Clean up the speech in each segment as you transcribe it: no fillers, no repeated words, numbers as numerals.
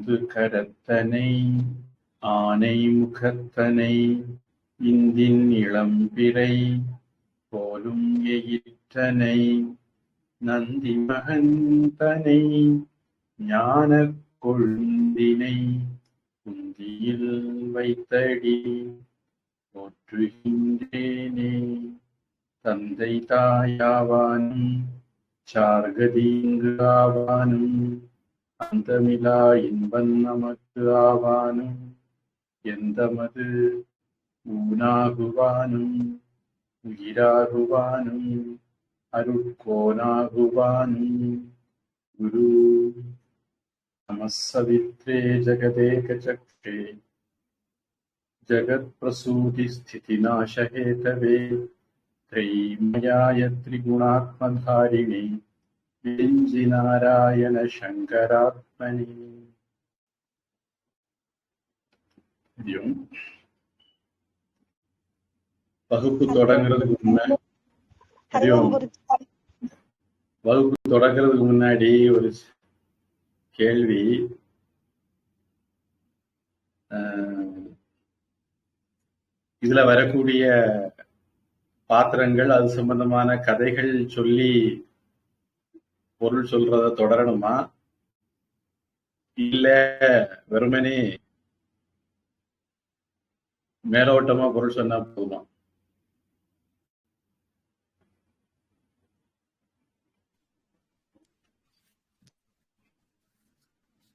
ஐந்து கரத்தனை ஆனை முகத்தனை இந்தின் இளம்பிறை போலும் எயிற்றனை நந்தி மகந்தனை ஞான கொழுந்தினை குந்தியில் வைத்தடி போற்றுகின்றேனே. தந்தை தாயாவானும் சார்கதீங்கு ஆவானும் அந்தமிலா இன்பன் நமக்கு ஆவானும் எந்தமது ஊனாகுவானும் உயிராகுவானும் அருட்கோனாகுவானும் குரு நமசவித்ரே ஜகதேகசக்ஷே ஜகத் பிரசூதி ஸ்திதிநாசஹேதவே த்ரைமயாய த்ரிகுணாத்மதாரிணி விஞ்சி நாராயண சங்கராத்மனி. வகுப்பு தொடங்குறதுக்கு முன்னாடி ஒரு கேள்வி. இதுல வரக்கூடிய பாத்திரங்கள் அது சம்பந்தமான கதைகள் சொல்லி பொருள் சொல்றத தொடரணுமா, இல்ல வெறுமனே மேலோட்டமா பொருள் சொன்னா போதுமா?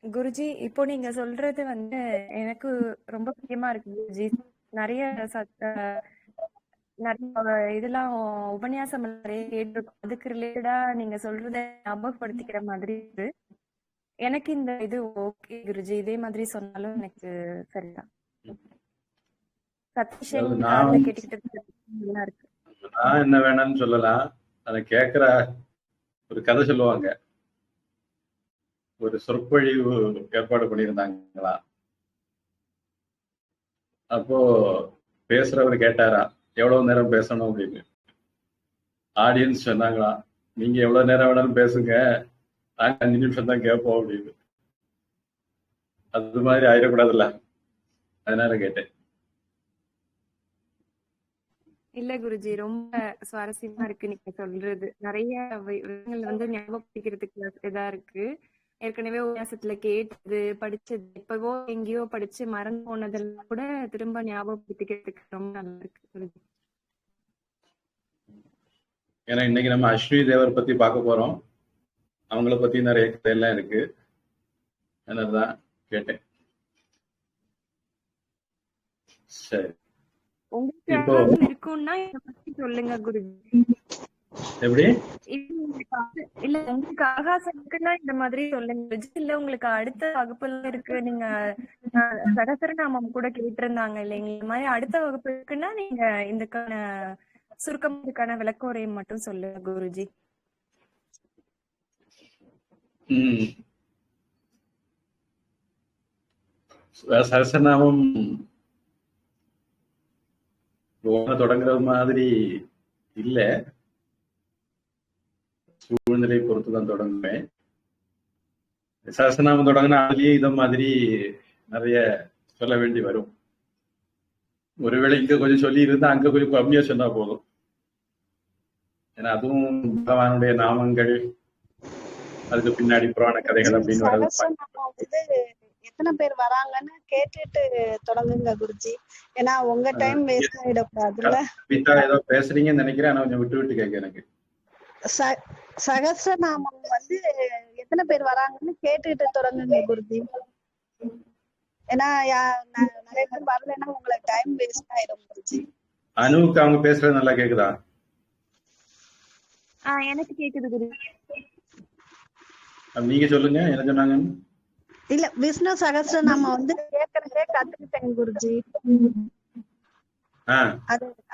குருஜி, இப்போ நீங்க சொல்றது எனக்கு ரொம்ப பிரியமா இருக்கு குருஜி. நிறைய இதெல்லாம் உபன்யாசம் நிறைய கேட்டிருக்கோம். அதுக்கு ரிலேட்டடா நீங்க சொல்றத ஞாபகப்படுத்திக்கிற மாதிரி இருக்கு. எனக்கு இந்த இது ஓகே குருஜி, இதே மாதிரி சொன்னாலும் எனக்கு சரிதான். நான் என்ன வேணும்னு சொல்லலாம். அதை கேட்கிற ஒரு கதை சொல்லுவாங்க. ஒரு சொற்பொழிவு ஏற்பாடு பண்ணியிருந்தாங்களா. அப்போ பேசுறவர் கேட்டாரா எவ்வளவு நேரம் பேசணும் அப்படின்னு. ஆடியன்ஸ் சொன்னாங்களா, நீங்க எவ்வளவு நேரம் வேணாலும் பேசுங்க, நாங்க 5 நிமிஷம் தான் கேட்போம் அப்படின்னு. அது மாதிரி ஆயிடக்கூடாதுல்ல, அதனால கேட்டேன். இல்ல குருஜி, ரொம்ப சுவாரஸ்யமா இருக்கு நீங்க சொல்றது. நிறைய விஷயங்கள் ஞாபகப்படுத்திக்கிறதுக்கு இதா இருக்கு. ஏற்கனவே உபன்யாசத்துல கேட்டது படிச்சது எப்பவோ எங்கேயோ படிச்சு மறந்து போனதெல்லாம் கூட திரும்ப ஞாபகப்படுத்திக்கிறதுக்கு ரொம்ப நல்லா இருக்கு குருஜி. ஏன்னா இன்னைக்கு நம்ம அஸ்வினி தேவர் பத்தி பார்க்க போறோம். அவங்கள பத்தி நிறைய கதையெல்லாம் இருக்கு, அதனாலதான் கேட்டேன். சரி, உங்களுக்கு இருக்கும்னா இத பத்தி சொல்லுங்க குருஜி. எப்படி? இல்ல உங்களுக்கு ஆகாசம் இருக்குன்னா இந்த மாதிரி சொல்லுங்க குருஜி. இல்ல உங்களுக்கு அடுத்த வகுப்புல இருக்கு, நீங்க சகஸ்ரநாமம் கூட கேட்டிருந்தாங்க இல்லைங்க, இந்த மாதிரி அடுத்த வகுப்பு இருக்குன்னா நீங்க இதுக்கான சுருக்கம் இதுக்கான விளக்கோரையும் மட்டும் சொல்லுங்க குருஜி. சகஸ்ரநாமம் தொடங்குறது மாதிரி இல்ல, சூழ்நிலை பொறுத்துதான் தொடங்குவேன். சகஸ்ரநாமம் தொடங்கினா அதுலயே இத மாதிரி நிறைய சொல்ல வேண்டி வரும். ஒருவேளை இங்க கொஞ்சம் சொல்லி இருந்தா அங்க கொஞ்சம் கம்மியா சொன்னா போதும். ஏன்னா அதுவும் பகவானுடைய நாமங்கள், அதுக்கு பின்னாடி புராண கதைகள் அப்படின்னு வர்றது. எத்தனை பேர் வராங்கன்னு கேட்டுட்டு தொடங்குங்க குருஜி. ஏன்னா உங்க டைம் வேஸ்ட் ஆயிடக்கூடாதுல்ல. ஏதோ பேசுறீங்கன்னு நினைக்கிறேன், ஆனா கொஞ்சம் விட்டு விட்டு கேட்க. எனக்கு சகஸ்ரநாமம் எத்தனை பேர் வராங்கன்னு கேட்டுட்டு தொடங்குங்க குருஜி. ஏன்னா நிறைய பேர் வரலன்னா உங்களுக்கு டைம் வேஸ்ட் ஆயிடும் குருஜி. அனுவுக்கு அவங்க பேசுறது நல்லா கேக்குதா? எனக்கு கேக்குது குருஜி. நீங்க சொல்லுங்க, என்ன சொன்னாங்க? இல்ல, விஷ்ணு சகஸ்ரநாமம் கேட்கறதே கத்துக்கிட்டேன் குருஜி.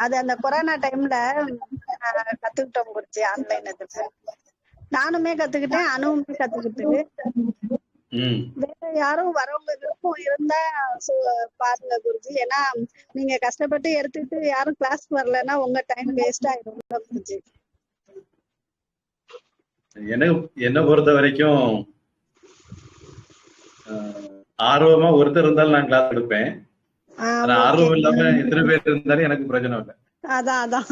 அது அந்த கொரோனா டைம்ல கத்துக்கிட்டோம் குருஜி. ஆன்லைன் இதுல நானுமே கத்துக்கிட்டேன், அனுவுமே கத்துக்கிட்டு. வேற யாரும் வரவங்க விருப்பம் இருந்தா பாருங்க குருஜி. ஏன்னா நீங்க கஷ்டப்பட்டு எடுத்துட்டு யாரும் கிளாஸ் வரலன்னா உங்க டைம் வேஸ்ட் ஆயிடும் குருஜி. என்ன பொறுத்த வரைக்கும் ஆர்வமா ஒருத்தர் இருந்தாலும் நான் கிளாஸ் எடுப்பேன். ஆனா ஓகே. ஆர்வம் இல்லாம எத்தனை பேர் இருந்தாலும் எனக்கு பிரயோஜனம் இல்லை. அதான்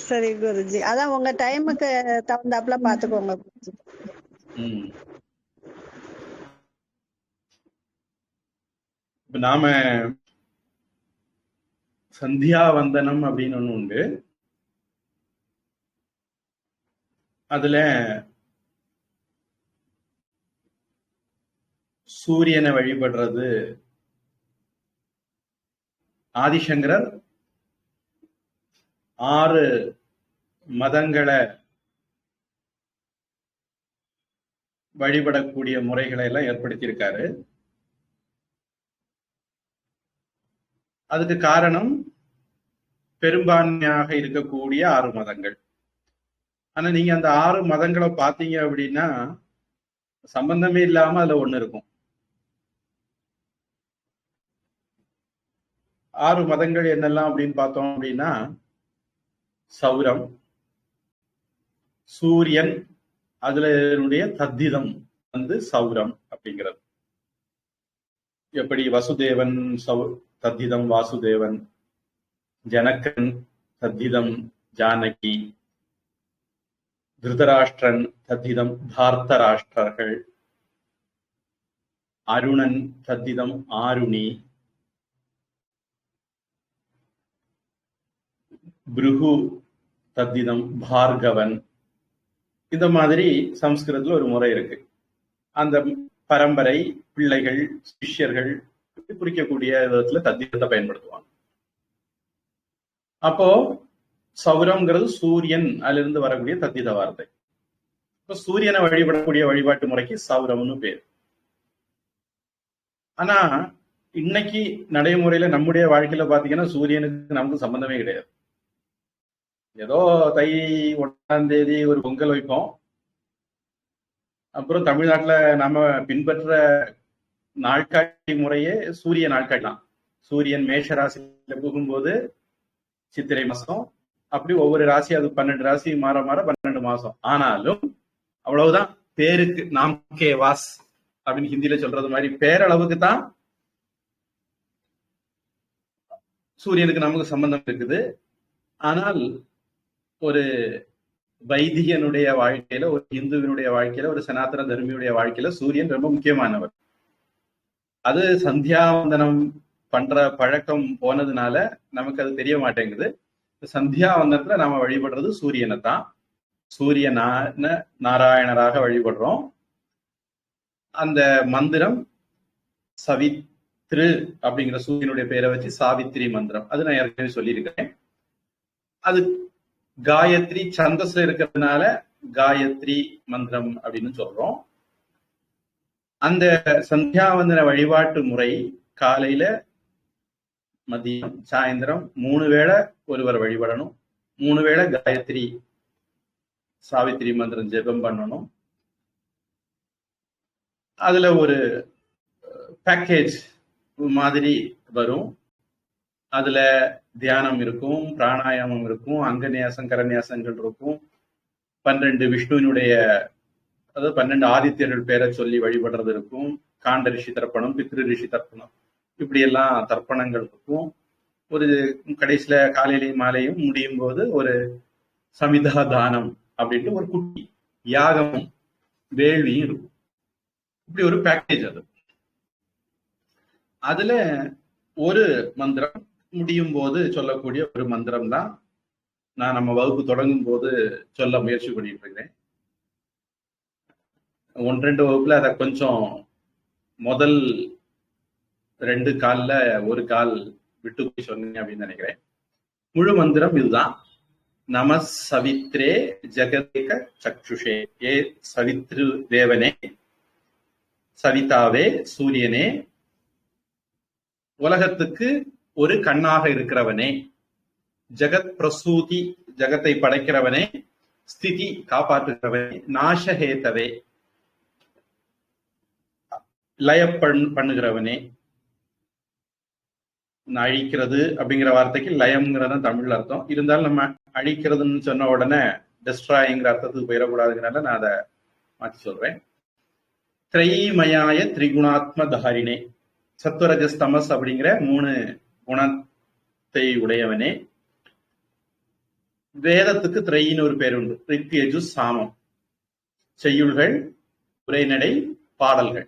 சரி குருஜி. அதான் உங்க டைமுக்கு தகுந்தாப்புல பாத்துக்கோங்க குருஜி. ம். இப்ப நாம சந்தியாவந்தனம் அப்படின்னு ஒண்ணு உண்டு. அதுல சூரியனை வழிபடுறது ஆதிசங்கரர் 6 மதங்களை வழிபடக்கூடிய முறைகளை எல்லாம் ஏற்படுத்தியிருக்காரு. அதுக்கு காரணம் பெரும்பான்மையாக இருக்கக்கூடிய 6 மதங்கள். ஆனா நீங்க அந்த 6 மதங்களை பார்த்தீங்க அப்படின்னா சம்பந்தமே இல்லாம அதுல ஒண்ணு இருக்கும். 6 மதங்கள் என்னெல்லாம் அப்படின்னு பார்த்தோம் அப்படின்னா சௌரம், சூரியன், அதுல தத்திதம் சௌரம் அப்படிங்கிறது. எப்படி வசுதேவன் தத்திதம் வாசுதேவன், ஜனகன் தத்திதம் ஜானகி, திருதராஷ்டிரன் தத்திதம் தார்த்தராஷ்டிரர்கள், அருணன் தத்திதம் ஆருணி, பிருகு தத்திதம் பார்கவன். இந்த மாதிரி சம்ஸ்கிருதத்துல ஒரு முறை இருக்கு. அந்த பரம்பரை பிள்ளைகள் சிஷ்யர்கள் குறிக்கக்கூடிய விதத்துல தத்திதத்தை பயன்படுத்துவாங்க. அப்போ சௌரம்ங்கிறது சூரியன், அதுல இருந்து வரக்கூடிய தத்தித வார்த்தை. இப்போ சூரியனை வழிபடக்கூடிய வழிபாட்டு முறைக்கு சௌரம்னு பேர். ஆனா இன்னைக்கு நடைமுறையில நம்முடைய வாழ்க்கையில பாத்தீங்கன்னா சூரியனுக்கு நமக்கு சம்பந்தமே கிடையாது. ஏதோ தை 1ஆம் தேதி ஒரு பொங்கல் வைப்போம். அப்புறம் தமிழ்நாட்டுல நாம பின்பற்ற நாட்காட்டி முறையே சூரிய நாட்காட்டி தான். சூரியன் மேஷ ராசியில போகும்போது சித்திரை மாசம், அப்படி ஒவ்வொரு ராசி, அது 12 ராசி மாற மாற 12 மாசம். ஆனாலும் அவ்வளவுதான், பேருக்கு நாம் கே வாஸ் அப்படின்னு ஹிந்தியில சொல்றது மாதிரி பேரளவுக்கு தான் சூரியனுக்கு நமக்கு சம்பந்தம் இருக்குது. ஆனால் ஒரு வைதிகனுடைய வாழ்க்கையில, ஒரு இந்துவினுடைய வாழ்க்கையில, ஒரு சனாதன தர்மியுடைய வாழ்க்கையில சூரியன் ரொம்ப முக்கியமானவர். அது சந்தியாவந்தனம் பண்ற பழக்கம் போனதுனால நமக்கு அது தெரிய மாட்டேங்குது. சந்தியாவந்தனத்துல நாம வழிபடுறது சூரியனை தான். சூரிய நாராயணராக வழிபடுறோம். அந்த மந்திரம் சவித்ரு அப்படிங்கிற சூரியனுடைய பேரை வச்சு சாவித்ரி மந்திரம், அது நான் ஏற்கனவே சொல்லியிருக்கேன். அது காயத்ரி சந்தஸ்ல இருக்கிறதுனால காயத்ரி மந்திரம் அப்படின்னு சொல்றோம். அந்த சந்தியாவந்தன வழிபாட்டு முறை காலையில, மதியம், சாயந்தரம் 3 வேளை ஒருவர் வழிபடணும். 3 வேளை காயத்ரி சாவித்ரி மந்திரம் ஜெபம் பண்ணணும். அதுல ஒரு பேக்கேஜ் மாதிரி வரும். அதுல தியானம் இருக்கும், பிராணாயாமம் இருக்கும், அங்கநியாசம் கரநியாசங்கள் இருக்கும், 12 விஷ்ணுவினுடைய, அதாவது 12 ஆதித்யர்கள் பேரை சொல்லி வழிபடுறது இருக்கும், காண்ட ரிஷி தர்ப்பணம், பித்ரு ரிஷி தர்ப்பணம், இப்படி எல்லாம் தர்ப்பணங்கள் இருக்கும். ஒரு கடைசியில காலையிலையும் மாலையும் முடியும் போது ஒரு சமிதா தானம் அப்படின்ட்டு ஒரு குட்டி யாகம் வேள்வியும் இருக்கும். இப்படி ஒரு பேக்கேஜ். அதுல ஒரு மந்திரம் முடியும் போது சொல்லக்கூடிய ஒரு மந்திரம் தான் நான் நம்ம வகுப்பு தொடங்கும் போது சொல்ல முயற்சி பண்ணிட்டு இருக்கிறேன். 1-2 வகுப்புல அதை கொஞ்சம் முதல் 2 கால்ல ஒரு கால் விட்டு போய் சொன்னீங்க அப்படின்னு நினைக்கிறேன். முழு மந்திரம் இதுதான். நம சவித்ரே ஜெகதேக சக்ஷுஷே. ஏ சவித்ரு தேவனே, சவிதாவே, சூரியனே, உலகத்துக்கு ஒரு கண்ணாக இருக்கிறவனே, ஜெகத் பிரசூதி, ஜெகத்தை படைக்கிறவனே, ஸ்திதி காப்பாற்றுகிறவனே, நாசஹேதவே, லய பண்ணுகிறவனே. அழிக்கிறது அப்படிங்கிற வார்த்தைக்கு லயம்ங்கிறது தமிழ்ல அர்த்தம். இருந்தாலும் நம்ம அழிக்கிறதுன்னு சொன்ன உடனே டெஸ்ட்ராய்ங்கிற அர்த்தத்துக்கு போயிடக்கூடாதுங்கிறனால நான் அதை மாற்றி சொல்றேன். திரைமயாய திரிகுணாத்ம தாரிணே, சத்வரஜஸ்தமஸ் அப்படிங்கிற 3 குணத்தை உடையவனே. வேதத்துக்கு திரையின்னு ஒரு பேர் உண்டு. ரிக் யஜு சாமம், செய்யுள்கள், உரைநடை, பாடல்கள்.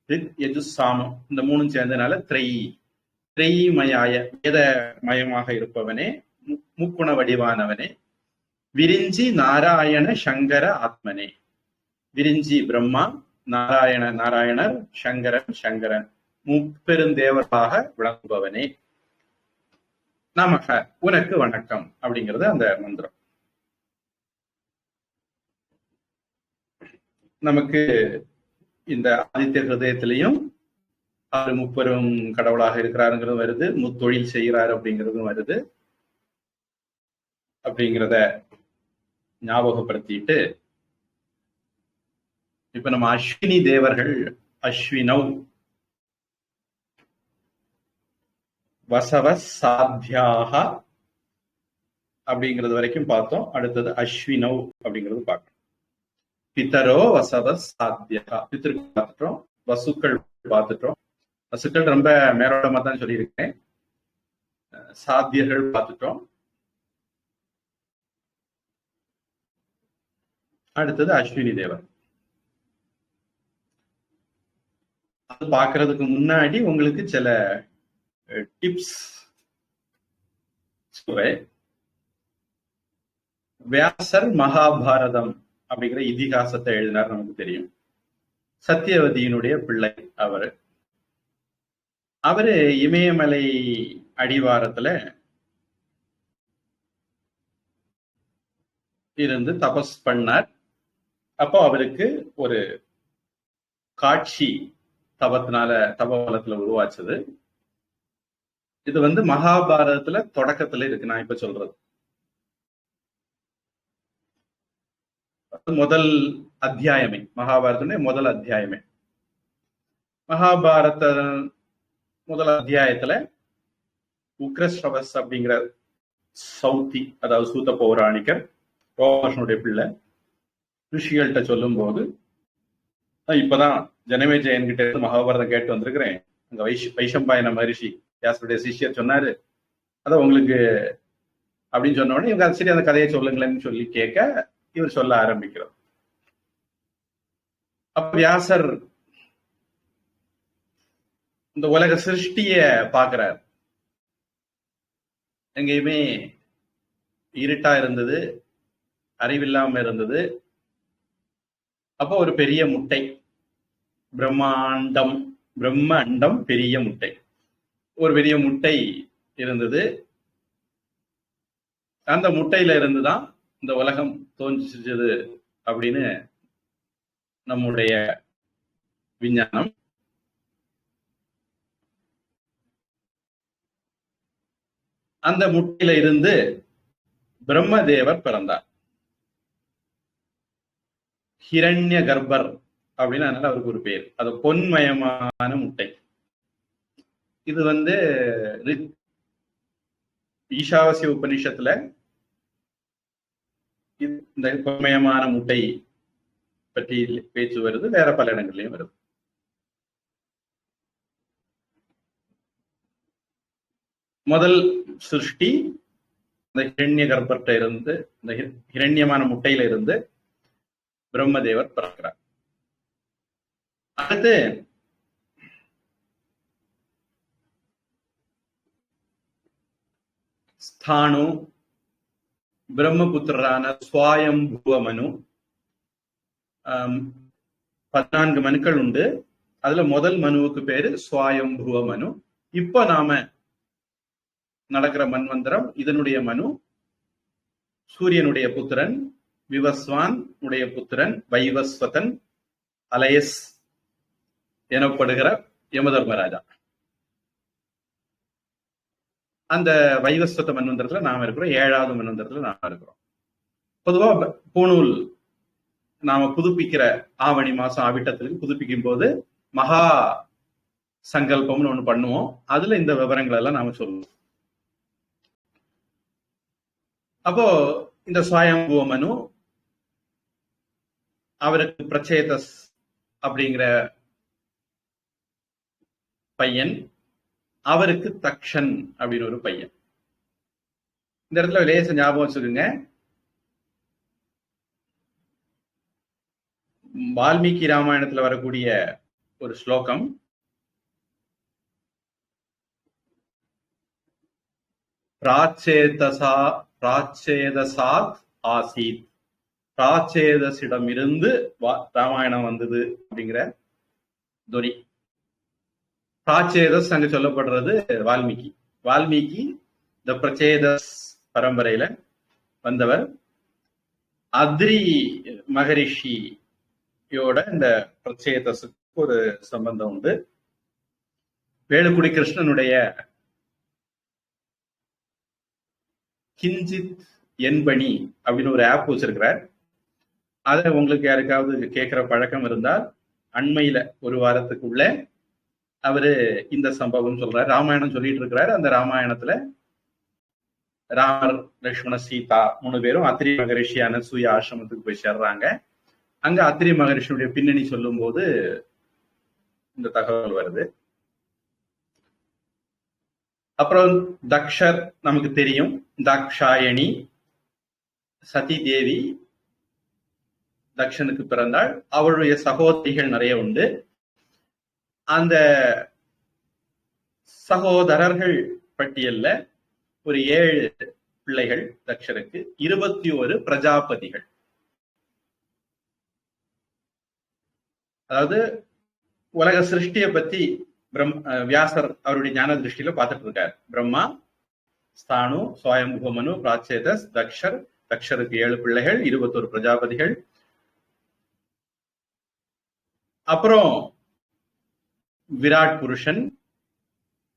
ரிக் யஜு சாமம் இந்த 3 சேர்ந்தனால திரைமயாய, வேதமயமாக இருப்பவனே, முக்குண வடிவானவனே. விரிஞ்சி நாராயண சங்கர ஆத்மனே, விரிஞ்சி பிரம்மா, நாராயணர், சங்கரன் முப்பெருந்தேவராக விளங்குபவனே. நமக, உனக்கு வணக்கம் அப்படிங்கிறது அந்த மந்திரம். நமக்கு இந்த ஆதித்ய ஹிருதயத்திலையும் அவர் முப்பெரும் கடவுளாக இருக்கிறாருங்கிறதும் வருது, முத்தொழில் செய்கிறார் அப்படிங்கிறதும் வருது. அப்படிங்கிறத ஞாபகப்படுத்திட்டு இப்ப நம்ம அஸ்வினி தேவர்கள், அஸ்வினவ் வசவ சாத்தியாக அப்படிங்கிறது வரைக்கும் பார்த்தோம். அடுத்தது அஸ்வினவ் அப்படிங்கிறது பார்க்கணும். பிதரோ வசவ சாத்தியா, பித்திருக்கு பார்த்துட்டோம், வசுக்கள் பார்த்துட்டோம். வசுக்கள் ரொம்ப மேலோட்டமா தான் சொல்லியிருக்கேன். சாத்தியர்கள் பார்த்துட்டோம். அடுத்தது அஸ்வினி தேவர். அது பார்க்கறதுக்கு முன்னாடி உங்களுக்கு சில டிப்ஸ் சொல்றேன். வியாசர் மகாபாரதம் அப்படிங்கிற இதிகாசத்தை எழுதினார், நமக்கு தெரியும். சத்தியவதியினுடைய பிள்ளை அவரு இமயமலை அடிவாரத்துல இருந்து தபஸ் பண்ணார். அப்போ அவருக்கு ஒரு காட்சி தபோபலத்துல உருவாச்சது. இது மகாபாரதத்துல தொடக்கத்துல இருக்கு. நான் இப்ப சொல்றது முதல் அத்தியாயமே, மகாபாரதத்துடைய முதல் அத்தியாயமே. மகாபாரத முதல் அத்தியாயத்துல உக்ரஸ்ரவஸ் அப்படிங்கிற சௌத்தி, அதாவது சூத்த பௌராணிகர், ரோமனுடைய பிள்ளை, ரிஷிகள்கிட்ட சொல்லும் போது, இப்பதான் ஜனமேஜயன் கிட்ட இருந்து மகாபாரதம் கேட்டு வந்திருக்கிறேன், அங்க வைஷம்பாயன மகரிஷி வியாசருடைய சிஷ்யர் சொன்னாரு, அத உங்களுக்கு அப்படின்னு சொன்ன உடனே இவங்க சரி அந்த கதையை சொல்லுங்களேன்னு சொல்லி கேட்க இவர் சொல்ல ஆரம்பிக்கிறார். அப்ப வியாசர் இந்த உலக சிருஷ்டிய பாக்குறார். எங்கேயுமே இருட்டா இருந்தது, அறிவில்லாம இருந்தது. அப்போ ஒரு பெரிய முட்டை, பிரம்ம அண்டம் பெரிய முட்டை, ஒரு பெரிய முட்டை இருந்தது. அந்த முட்டையில இருந்துதான் இந்த உலகம் தோன்றிச்சது அப்படின்னு நம்முடைய விஞ்ஞானம். அந்த முட்டையில இருந்து பிரம்மதேவர் பிறந்தார். ஹிரண்ய கர்ப்பர் அப்படின்னு அதனால அவருக்கு ஒரு பேர். அது பொன்மயமான முட்டை. இது ஈஷாவாசிய உபநிஷத்துல இந்த பொன்மயமான முட்டை பற்றி பேச்சு வருது, வேற பல இடங்கள்லயும் வருது. முதல் சிருஷ்டி இந்த ஹிரண்ய கர்ப்பர்ட்ட இருந்து, இந்த ஹிரண்யமான முட்டையில இருந்து பிரம்மதேவர் பிறக்கிறார். அடுத்து ஸ்தானு, பிரம்மபுத்திரரான ஸ்வாயம்புவ மனு. 14 மனுக்கள் உண்டு. அதுல முதல் மனுவுக்கு பேரு ஸ்வாயம்புவ மனு. இப்ப நாம நடக்கிற மன்வந்திரம், இதனுடைய மனு சூரியனுடைய புத்திரன், விவஸ்வான் உடைய புத்திரன், வைவஸ்வதன் அலையஸ் எனப்படுகிற யமதர்மராஜா. அந்த வைவஸ்வத மன்வந்திரத்துல நாம இருக்கிறோம். 7வது மன்வந்திரத்துல நாம இருக்கிறோம். பொதுவா பூணூல் நாம புதுப்பிக்கிற ஆவணி மாசம் ஆவிட்டத்திற்கு புதுப்பிக்கும் போது மகா சங்கல்பம்னு ஒண்ணு பண்ணுவோம். அதுல இந்த விவரங்கள் எல்லாம் நாம சொல்லுவோம். அப்போ இந்த ஸ்வயம்புவ மனு, அவருக்கு பிரச்சேதஸ் அப்படிங்கிற பையன், அவருக்கு தக்ஷன் அப்படின்னு ஒரு பையன். இந்த இடத்துல லேச ஞாபகம் வச்சுக்கோங்க, வால்மீகி ராமாயணத்துல வரக்கூடிய ஒரு ஸ்லோகம், பிராச்சேதசாத் ஆசீத், பிராச்சேதசிடம் இருந்து ராமாயணம் வந்தது அப்படிங்கிற துணி. பிராச்சேதஸ் அங்க சொல்லப்படுறது வால்மீகி. வால்மீகி இந்த பிரச்சேதஸ் பரம்பரையில வந்தவர். அத்ரி மகரிஷியோட இந்த பிரச்சேதஸுக்கு ஒரு சம்பந்தம் உண்டு. வேலுக்குடி கிருஷ்ணனுடைய கிஞ்சித் என்பணி அப்படின்னு ஒரு ஆப் வச்சிருக்கிறார். அதை உங்களுக்கு யாருக்காவது கேட்கிற பழக்கம் இருந்தால் அண்மையில ஒரு வாரத்துக்குள்ள அவரு இந்த சம்பவம் சொல்றாரு. ராமாயணம் சொல்லிட்டு இருக்கிறாரு. அந்த ராமாயணத்துல ராமர், லக்ஷ்மண, சீதா 3 பேரும் அத்திரி மகரிஷி அனசூய ஆசிரமத்துக்கு போய் சேர்றாங்க. அங்க அத்திரி மகரிஷியுடைய பின்னணி சொல்லும் போது இந்த தகவல் வருது. அப்புறம் தக்ஷர் நமக்கு தெரியும், தாக்ஷாயணி சதி தேவி தக்ஷனுக்கு பிறந்தாள். அவளுடைய சகோதரிகள் நிறைய உண்டு. அந்த சகோதரர்கள் பட்டியல்ல ஒரு 7 பிள்ளைகள் தக்ஷருக்கு, 21 பிரஜாபதிகள். அதாவது உலக சிருஷ்டியை பத்தி வியாசர் அவருடைய ஞான திருஷ்டியில பார்த்துட்டு இருக்காரு. பிரம்மா, ஸ்தானு, சுவயம்பு மனு, பிராச்சேதஸ், தக்ஷர். தக்ஷருக்கு 7 பிள்ளைகள், 21 பிரஜாபதிகள். அப்புறம் விராட் புருஷன்,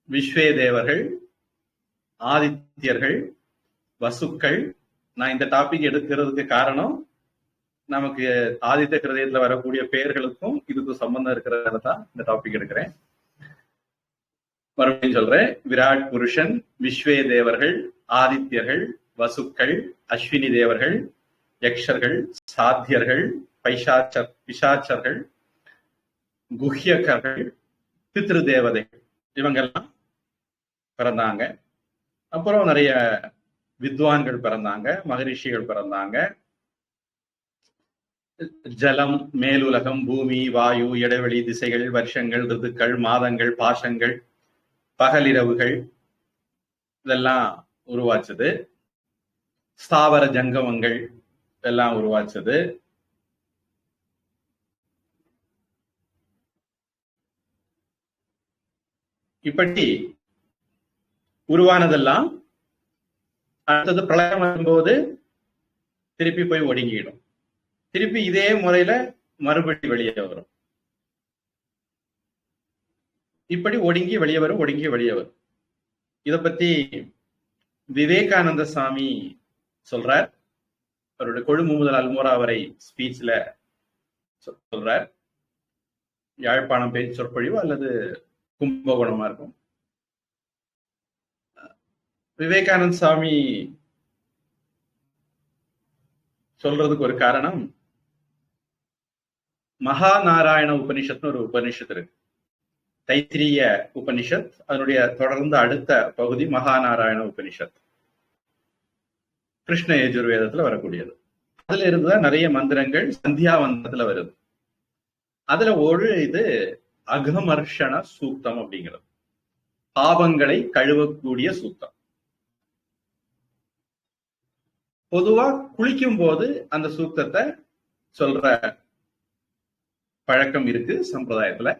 விஸ்வே தேவர்கள், ஆதித்யர்கள், வசுக்கள். நான் இந்த டாபிக் எடுக்கிறதுக்கு காரணம், நமக்கு ஆதித்ய கிருதயத்துல வரக்கூடிய பெயர்களுக்கும் இதுக்கும் சம்பந்தம் இருக்கிறதால தான் இந்த டாபிக் எடுக்கிறேன். மறுபடியும் சொல்றேன், விராட் புருஷன், விஸ்வே தேவர்கள், ஆதித்யர்கள், வசுக்கள், அஸ்வினி தேவர்கள், யக்ஷர்கள், சாத்தியர்கள், பிசாச்சர்கள், குஹ்யகர்கள், பித்ரு தேவதைகள், இவங்கெல்லாம் பிறந்தாங்க. அப்புறம் நிறைய வித்வான்கள் பிறந்தாங்க, மகரிஷிகள் பிறந்தாங்க. ஜலம், மேலுலகம், பூமி, வாயு, இடைவெளி, திசைகள், வருஷங்கள், ரிதுக்கள், மாதங்கள், பாசங்கள், பகலிரவுகள் இதெல்லாம் உருவாச்சது. ஸ்தாவர ஜங்கமங்கள் இதெல்லாம் உருவாச்சது. இப்படி உருவானதெல்லாம் அடுத்தது பிரளயம் வரும்போது திருப்பி போய் ஒடுங்கிடும். திருப்பி இதே முறையில மறுபடி வெளியே வரும். இப்படி ஒடுங்கி வெளியே வரும், ஒடுங்கி வெளியே வரும். இத பத்தி விவேகானந்த சாமி சொல்றார். அவருடைய கொழும்பு முதல் அல்மோரா வரை ஸ்பீச்ல சொல்றார். யாழ்ப்பாணம் பேச்சு சொற்பொழிவு அல்லது கும்பகோணமா இருக்கும். விவேகானந்த சாமி சொல்றதுக்கு ஒரு காரணம், மகாநாராயண உபனிஷத்னு ஒரு உபனிஷத் இருக்கு, தைத்திரிய உபனிஷத். அதனுடைய தொடர்ந்து அடுத்த பகுதி மகாநாராயண உபனிஷத், கிருஷ்ண யஜுர்வேதத்துல வரக்கூடியது. அதுல இருந்துதான் நிறைய மந்திரங்கள் சந்தியாவந்தத்துல வருது. அதுல ஒரு இது அகமர்ஷண சூக்தம் அப்படிங்கிறது, பாவங்களை கழுவக்கூடிய சூக்தம். பொதுவா குளிக்கும் போது அந்த சூக்தத்தை சொல்ற பழக்கம் இருக்கு சம்பிரதாயத்துல.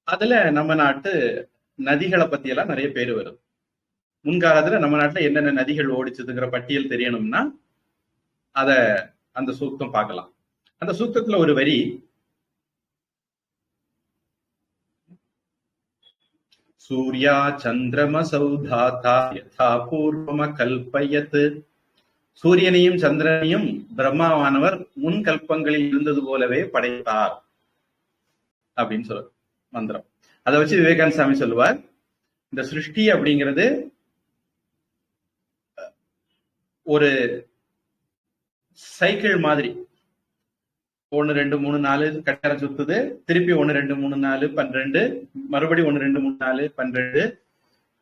அதுல நம்ம நாட்டு நதிகளை பத்தி எல்லாம் நிறைய பேர் வருது. முன்காலத்துல நம்ம நாட்டுல என்னென்ன நதிகள் ஓடிச்சதுங்கிற பட்டியல் தெரியணும்னா அந்த சூக்தம் பார்க்கலாம். அந்த சூக்தத்துல ஒரு வரி, சூர்யா சந்திரமசௌ தாதா யதா பூர்வம கல்பயத். சூரியனையும் சந்திரனையும் பிரம்மாவானவர் முன் கல்பங்களில் இருந்தது போலவே படைத்தார் அப்படின்னு சொல்ற மந்திரம். அதை வச்சு விவேகானந்த சாமி சொல்லுவார், இந்த சிருஷ்டி அப்படிங்கிறது ஒரு சைக்கிள் மாதிரி. 1 2 3 4 கட்டாரம் சுத்துது, திருப்பி 1 2 3 4 12, மறுபடியும் 1 2 3 4 12,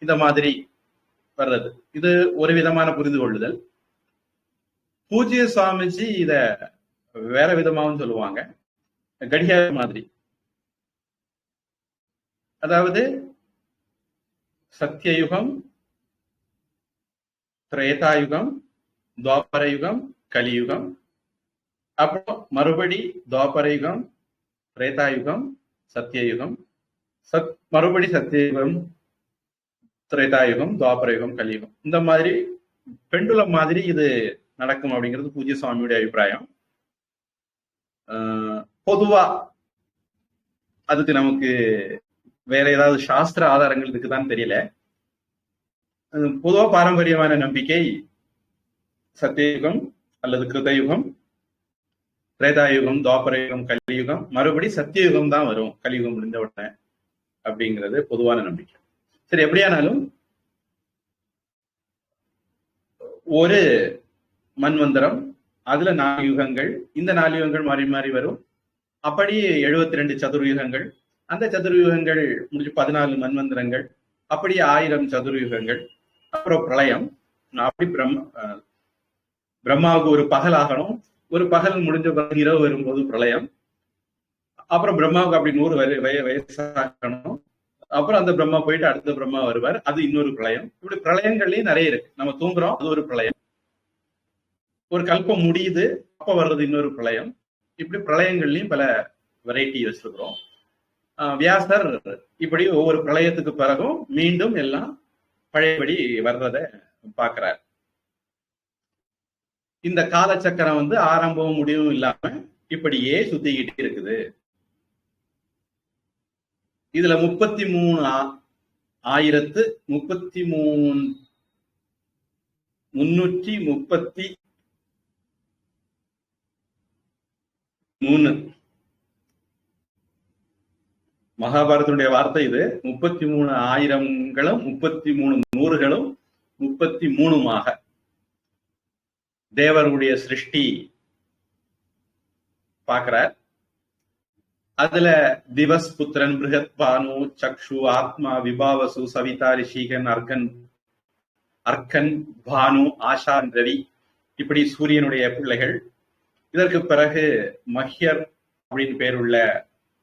இந்த மாதிரி வர்றது. இது ஒரு விதமான புரிந்து கொள்ளுதல். பூஜ்ய சுவாமிஜி இத வேற விதமாவும் சொல்லுவாங்க, கடிகார மாதிரி. அதாவது சத்தியயுகம், திரேதாயுகம், துவாபர யுகம், கலியுகம், அப்புறம் மறுபடி துவாபர யுகம், திரேதாயுகம், சத்தியயுகம், மறுபடி சத்தியயுகம், திரேதாயுகம், துவாபர யுகம், கலியுகம். இந்த மாதிரி பெண்டுலம் மாதிரி இது நடக்கும் அப்படிங்கிறது பூஜ்ய சுவாமியுடைய அபிப்பிராயம். பொதுவா அதுக்கு நமக்கு வேற ஏதாவது சாஸ்திர ஆதாரங்கள் இருக்குதான் தெரியல. பொதுவா பாரம்பரியமான நம்பிக்கை சத்தியயுகம் அல்லது கிருதயுகம், திரேதாயுகம், துவாபர யுகம், கலியுகம், மறுபடி சத்தியயுகம் தான் வரும் கலியுகம் முடிஞ்ச உடனே அப்படிங்கிறது பொதுவான நம்பிக்கை. சரி, எப்படியானாலும் ஒரு மன்வந்தரம், அதுல 4 யுகங்கள், இந்த 4 யுகங்கள் மாறி மாறி வரும். அப்படி 72 சதுர்யுகங்கள், அந்த சதுர்யுகங்கள் முடிஞ்சு 14 மன்வந்தரங்கள், அப்படி 1000 சதுர்யுகங்கள், அப்புறம் பிரளயம். அப்படி பிரம்மாவுக்கு ஒரு பகல் ஆகணும், ஒரு பகல் முடிஞ்ச பிறகு இரவு வரும்போது பிரளயம், அப்புறம் பிரம்மாவுக்கு அப்படி 100 வயசாகணும், அப்புறம் அந்த பிரம்மா போயிட்டு அடுத்த பிரம்மா வருவார், அது இன்னொரு பிரளயம். இப்படி பிரளயங்கள்லயும் நிறைய இருக்கு. நம்ம தூங்குறோம், அது ஒரு பிரளயம். ஒரு கல்பம் முடியுது, அப்ப வர்றது இன்னொரு பிரளயம். இப்படி பிரளயங்கள்லயும் பல வெரைட்டி வச்சிருக்கிறோம். வியாசர் இப்படி ஒவ்வொரு பிரளயத்துக்கு பிறகும் மீண்டும் எல்லாம் பழையபடி வர்றத பாக்குறார். இந்த காலச்சக்கரம் ஆரம்பமும் முடிவும் இல்லாம இப்படியே சுத்திக்கிட்டே இருக்குது. இதுல 33,333 மகாபாரதனுடைய வார்த்தை இது. 33,000களும் 33,100களும் 33மாக தேவருடைய சிருஷ்டி பார்க்கிறார். அதுல திவஸ், புத்திரன், பிருகத், பானு, சக்ஷு, ஆத்மா, விபாவசு, சவிதா, ரிஷிகன், அர்க்கன், பானு, ஆஷா, ரவி, இப்படி சூரியனுடைய பிள்ளைகள். இதற்கு பிறகு மஹ்யர் அப்படின்னு பேருள்ள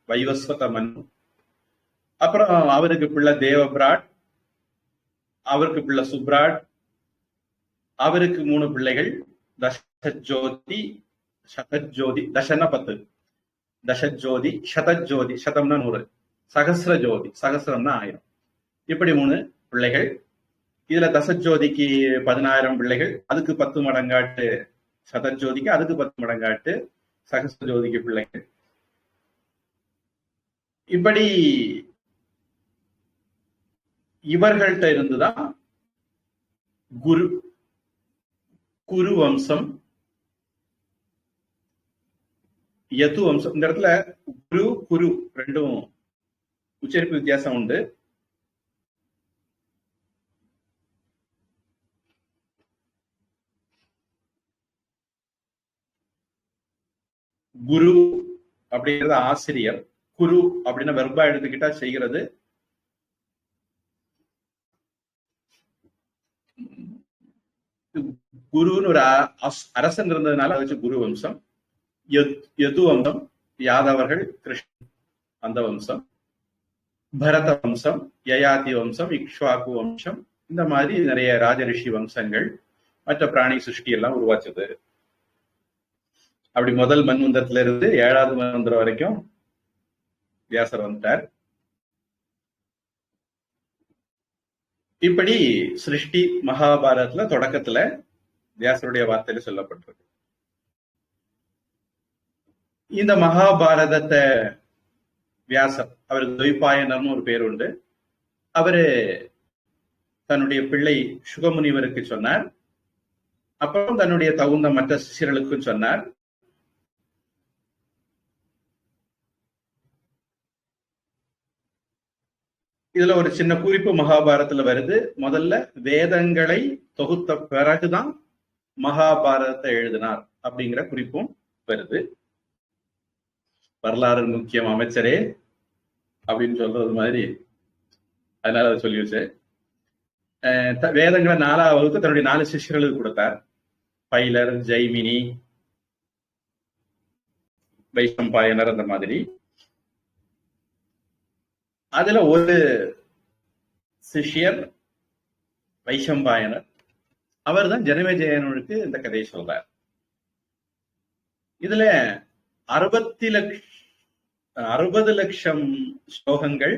வைவஸ்வத மனு, அப்புறம் அவருக்கு பிள்ளை தேவபிராட், அவருக்கு பிள்ளை சுப்ராட், அவருக்கு 3 பிள்ளைகள் தசஜோதி, சதஜோதி, தசன 10, தசஜோதி, சதஜோதி, சதம்னா 100, சகசிரஜோதி, சகசிரம்னா 1000, இப்படி 3 பிள்ளைகள். இதுல தசஜோதிக்கு 10,000 பிள்ளைகள், அதுக்கு 10 மடங்காட்டு சதஜோதிக்கு, அதுக்கு 10 மடங்காட்டு சகசிரஜோதிக்கு பிள்ளைகள். இப்படி இவர்கள்ட்ட இருந்துதான் குரு வம்சம், யது வம்சம். இந்த இடத்துல குரு ரெண்டும் உச்சரிப்பு வித்தியாசம் உண்டு. குரு அப்படிங்கிறது ஆசிரியர், குரு அப்படின்னா வெர்பா எடுத்துக்கிட்டா செய்கிறது. குருன்னு ஒரு அரசன் இருந்ததுனால அதை வச்சு குரு வம்சம். யது வம்சம் யாதவர்கள், கிருஷ்ணன் அந்த வம்சம். பரத வம்சம், யயாதி வம்சம், இக்ஷ்வாகு வம்சம், இந்த மாதிரி நிறைய ராஜரிஷி வம்சங்கள், மற்ற பிராணி சிருஷ்டி எல்லாம் உருவாச்சது. அப்படி முதல் மன்வந்தரத்துல இருந்து 7வது மன்வந்தரம் வரைக்கும் வியாசர் வந்துட்டார். இப்படி சிருஷ்டி மகாபாரதத்துல தொடக்கத்துல வியாசருடைய வார்த்தையில சொல்லப்பட்டிருக்கு. இந்த மகாபாரதத்தை வியாசர், அவருக்கு துவைபாயனர்னு ஒரு பேர் உண்டு, அவரு தன்னுடைய பிள்ளை சுகமுனிவருக்கு சொன்னார். அப்புறம் தன்னுடைய தகுந்த மற்ற சிஷ்யர்களுக்கும் சொன்னார். இதுல ஒரு சின்ன குறிப்பு மகாபாரதத்துல வருது. முதல்ல வேதங்களை தொகுத்த பிறகுதான் மகாபாரதத்தை எழுதினார் அப்படிங்கிற குறிப்பும் வருது. வரலாறு முக்கியம் அமைச்சரே அப்படின்னு சொல்றது மாதிரி, அதனால அதை சொல்லி வச்சு வேதங்களை 4ஆம் வகுப்பு தன்னுடைய 4 சிஷ்யர்களுக்கு கொடுத்தார். பைலர், ஜெய்மினி, வைஷம்பாயனர், அந்த மாதிரி. அதுல ஒரு சிஷ்யர் வைஷம்பாயனர், அவர் தான் ஜனமேஜயனுக்கு இந்த கதையை சொல்றார். இதுல 60 லட்சம் ஸ்லோகங்கள்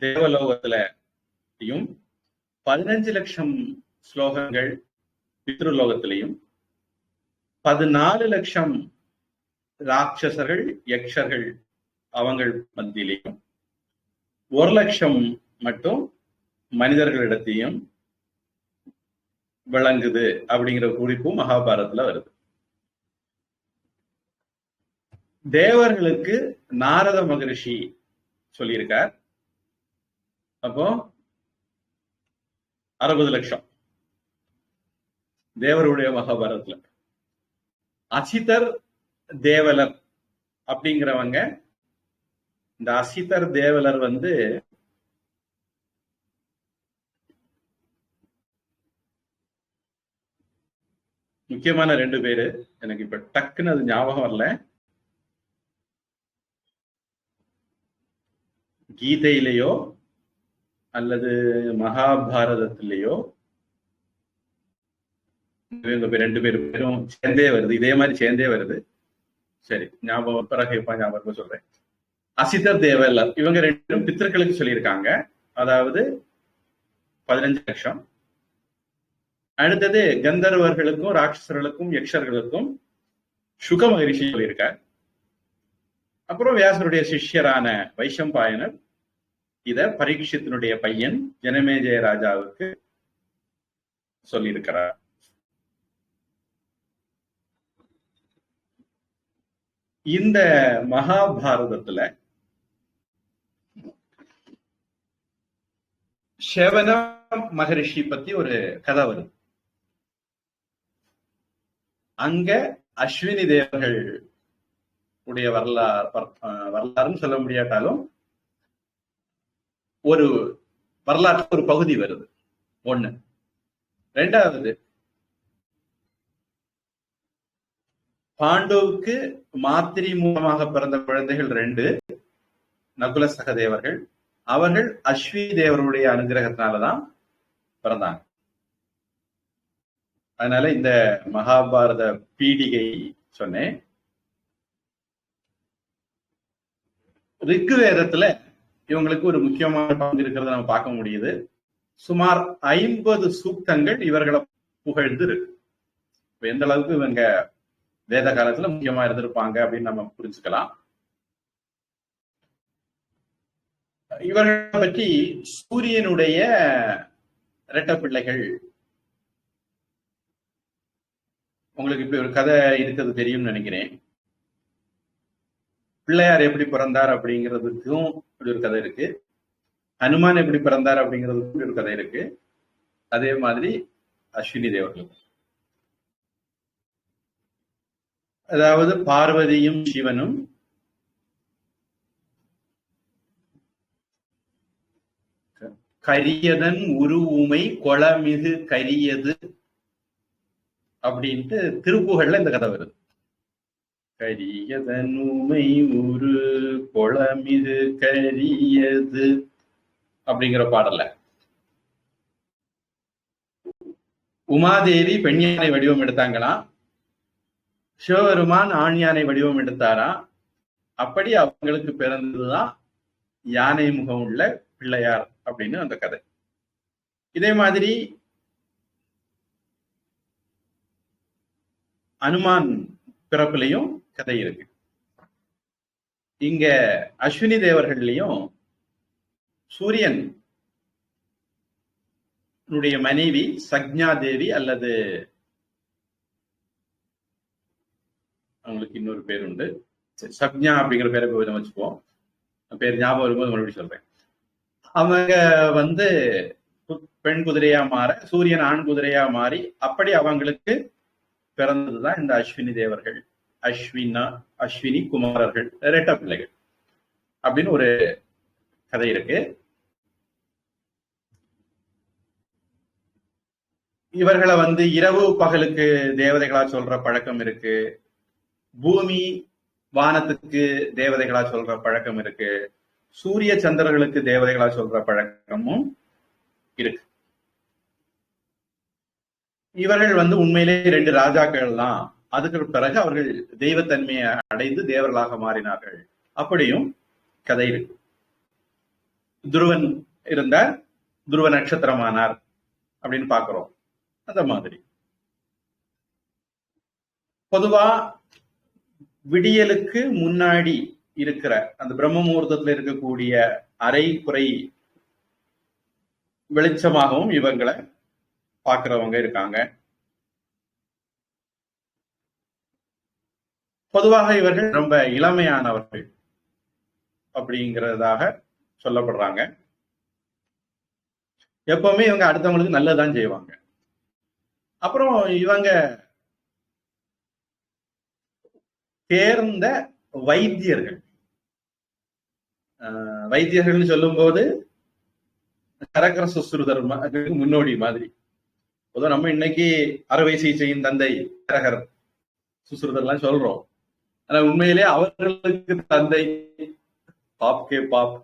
தேவலோகத்திலையும் 15 லட்சம் ஸ்லோகங்கள் பித்ருலோகத்திலையும் 14 லட்சம் ராட்சசர்கள் யக்ஷர்கள் அவங்கள் மத்தியிலையும் 1 லட்சம் மட்டும் மனிதர்களிடத்தையும் விளங்குது அப்படிங்கிற குறிப்பும் மகாபாரதத்துல வருது. தேவர்களுக்கு நாரத மகரிஷி சொல்லியிருக்கார். அப்போ 60 லட்சம் தேவருடைய மகாபாரதத்துல. அசிதர் தேவலர் அப்படிங்கிறவங்க, இந்த அசிதர் தேவலர் முக்கியமான 2 பேரு. எனக்கு இப்ப டக்குன்னு அது ஞாபகம் வரல. கீதையிலேயோ அல்லது மகாபாரதத்திலேயோ இவங்க 2 பேரும் சேர்ந்தே வருது. இதே மாதிரி சேர்ந்தே வருது. சரி, ஞாபகம் பிறகு ஞாபகம் சொல்றேன். அசிதர் தேவலர் இவங்க 2 பேரும் பித்தர்களுக்கு சொல்லியிருக்காங்க. அதாவது 15 லட்சம். அடுத்தது கந்தர்வர்களுக்கும் ராட்சசர்களுக்கும் யக்ஷர்களுக்கும் சுக மகரிஷி சொல்லியிருக்கார். அப்புறம் வியாசருடைய சிஷ்யரான வைஷம்பாயனர் இத பரீட்சித்தினுடைய பையன் ஜனமேஜய ராஜாவுக்கு சொல்லியிருக்கிறார். இந்த மகாபாரதத்துல ஷவன மகரிஷி பத்தி ஒரு கதை வருது. அங்க அஸ்வினி தேவர்கள் உடைய வரலாறுன்னு சொல்ல முடியாட்டாலும் ஒரு வரலாற்று ஒரு பகுதி வருது. 1. 2வது, பாண்டவுக்கு மாத்திரி மூலமாக பிறந்த குழந்தைகள் 2 நகுல சகதேவர்கள். அவர்கள் அஸ்வினி தேவருடைய அனுகிரகத்தினாலதான் பிறந்தாங்க. அதனால இந்த மகாபாரத பீடிகை சொன்னேன். ரிக்குவேதத்துல இவங்களுக்கு ஒரு முக்கியமான பங்கு இருக்கிறத நம்ம பார்க்க முடியுது. சுமார் 50 சூக்தங்கள் இவர்களை புகழ்ந்து இருக்கு. எந்த அளவுக்கு இவங்க வேத காலத்துல முக்கியமா இருந்திருப்பாங்க அப்படின்னு நம்ம புரிஞ்சுக்கலாம். இவர்களை பற்றி சூரியனுடைய இரட்ட பிள்ளைகள், உங்களுக்கு இப்படி ஒரு கதை இருக்கிறது தெரியும்னு நினைக்கிறேன். பிள்ளையார் எப்படி பிறந்தார் அப்படிங்கிறதுக்கும் இப்படி ஒரு கதை இருக்கு. ஹனுமான் எப்படி பிறந்தார் அப்படிங்கிறதுக்கும் ஒரு கதை இருக்கு. அதே மாதிரி அஸ்வினி தேவர்கள், அதாவது பார்வதியும் சிவனும் கரியதன் உருவுமை கொளமிகு கரியது அப்படின்ட்டு திருப்புகழ்ல இந்த கதை வருது. கரியதன் உமை உரு கொளமிகு கரியது அப்படிங்கிற பாடல்ல உமாதேவி பெண் யானை வடிவம் எடுத்தாங்களாம், சிவபெருமான் ஆண் யானை வடிவம் எடுத்தாரா. அப்படி அவங்களுக்கு பிறந்ததுதான் யானை முகம் உள்ள பிள்ளையார் அப்படின்னு அந்த கதை. இதே மாதிரி அனுமான் பிறப்புலையும் கதை இருக்கு. இங்க அஸ்வினி தேவர்கள்லயும் சூரியன் மனைவி சக்ஞா தேவி, அல்லது அவங்களுக்கு இன்னொரு பேர் உண்டு, சக்ஞா அப்படிங்கிற பேரை கொஞ்சம் வச்சுக்குவோம், பேர் ஞாபகம் வரும்போது மறுபடியும் சொல்றேன். அவங்க பெண் குதிரையா மாற, சூரியன் ஆண் குதிரையா மாறி, அப்படி அவங்களுக்கு பிறந்ததுதான் இந்த அஸ்வினி தேவர்கள். அஸ்வினி குமாரர்கள், ரெட்ட பிள்ளைகள் அப்படின்னு ஒரு கதை இருக்கு. இவர்களை இரவு பகலுக்கு தேவதைகளா சொல்ற பழக்கம் இருக்கு. பூமி வானத்துக்கு தேவதைகளா சொல்ற பழக்கம் இருக்கு. சூரிய சந்திரர்களுக்கு தேவதைகளா சொல்ற பழக்கமும் இருக்கு. இவர்கள் உண்மையிலே 2 ராஜாக்கள் தான். அதுக்கு பிறகு அவர்கள் தெய்வத்தன்மையை அடைந்து தேவர்களாக மாறினார்கள். அப்படியும் கதை இருக்கு. துருவன் இருந்த துருவ நட்சத்திரமானார் அப்படின்னு பாக்குறோம். அந்த மாதிரி பொதுவா விடியலுக்கு முன்னாடி இருக்கிற அந்த பிரம்ம முகூர்த்தத்துல இருக்கக்கூடிய அரை குறை வெளிச்சமாகவும் இவங்களை பார்க்கிறவங்க இருக்காங்க. பொதுவாக இவர்கள் ரொம்ப இளமையானவர்கள் அப்படிங்கிறதாக சொல்லப்படுறாங்க. எப்பவுமே இவங்க அடுத்தவங்களுக்கு நல்லதுதான் செய்வாங்க. அப்புறம் இவங்க தேர்ந்த வைத்தியர்கள். வைத்தியர்கள்னு சொல்லும் போது கரகர சுஸ்ருதர் முன்னோடி மாதிரி. பொதுவாக நம்ம இன்னைக்கு அறுவை சிகிச்சையின் தந்தை கரகர் சுஸ்ருதர்லாம் சொல்றோம். ஆனா உண்மையிலே அவர்களுக்கு தந்தை பாப்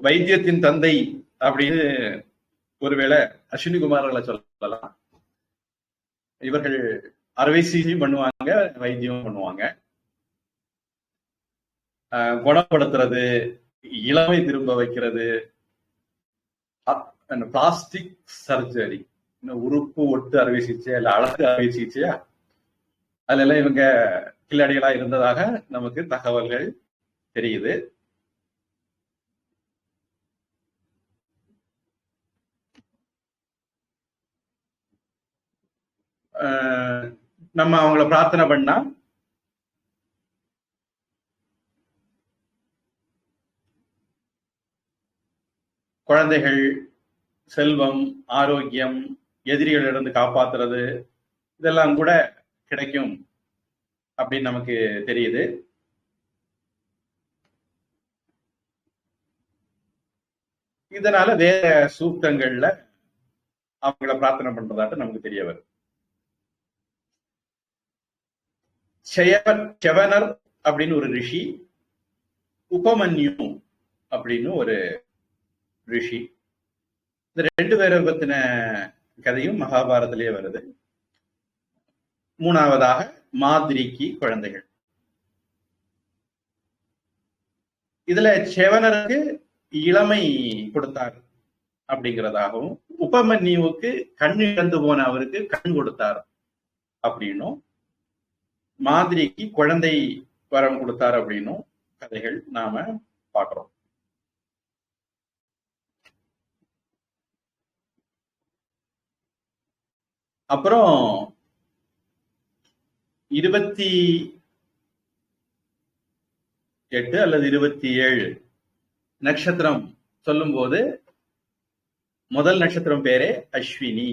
வைத்தியத்தின் தந்தை அப்படின்னு ஒருவேளை அஸ்வினி குமார்களை சொல்லலாம். இவர்கள் அறுவை சிகிச்சை பண்ணுவாங்க, வைத்தியம் பண்ணுவாங்க. குணப்படுத்துறது, இளமை திரும்ப வைக்கிறது, பிளாஸ்டிக் சர்ஜரி, உறுப்பு ஒட்டு அறுவை சிகிச்சை இல்ல அழகு அறுவை சிகிச்சையா, அதுல எல்லாம் இவங்க கில்லாடிகளா இருந்ததாக நமக்கு தகவல்கள் தெரியுது. நம்ம அவங்கள பிரார்த்தனை பண்ணா குழந்தைகள், செல்வம், ஆரோக்கியம், எதிரிகளிலிருந்து காப்பாத்துறது இதெல்லாம் கூட கிடைக்கும் அப்படின்னு நமக்கு தெரியுது. இதனால வேற சூக்தங்கள்ல அவங்கள பிரார்த்தனை பண்றதாட்டு நமக்கு தெரிய வருது. செவனர் அப்படின்னு ஒரு ரிஷி, உபமன்யு அப்படின்னு ஒரு ரிஷி. இந்த 2 பேரை பத்தின கதையும் மகாபாரதத்திலேயே வருது. 3ஆவதாக மாதிரிக்கு குழந்தைகள். இதுல செவனருக்கு இளமை கொடுத்தார் அப்படிங்கிறதாகவும், உபமன்யுவுக்கு கண் இழந்து போன அவருக்கு கண் கொடுத்தார் அப்படின்னும், மாதிரிக்கு குழந்தை வரம் கொடுத்தார் அப்படின்னும் கதைகள் நாம பார்க்கிறோம். அப்புறம் 28 அல்லது 27 நட்சத்திரம் சொல்லும் போது முதல் நட்சத்திரம் பேரே அஸ்வினி.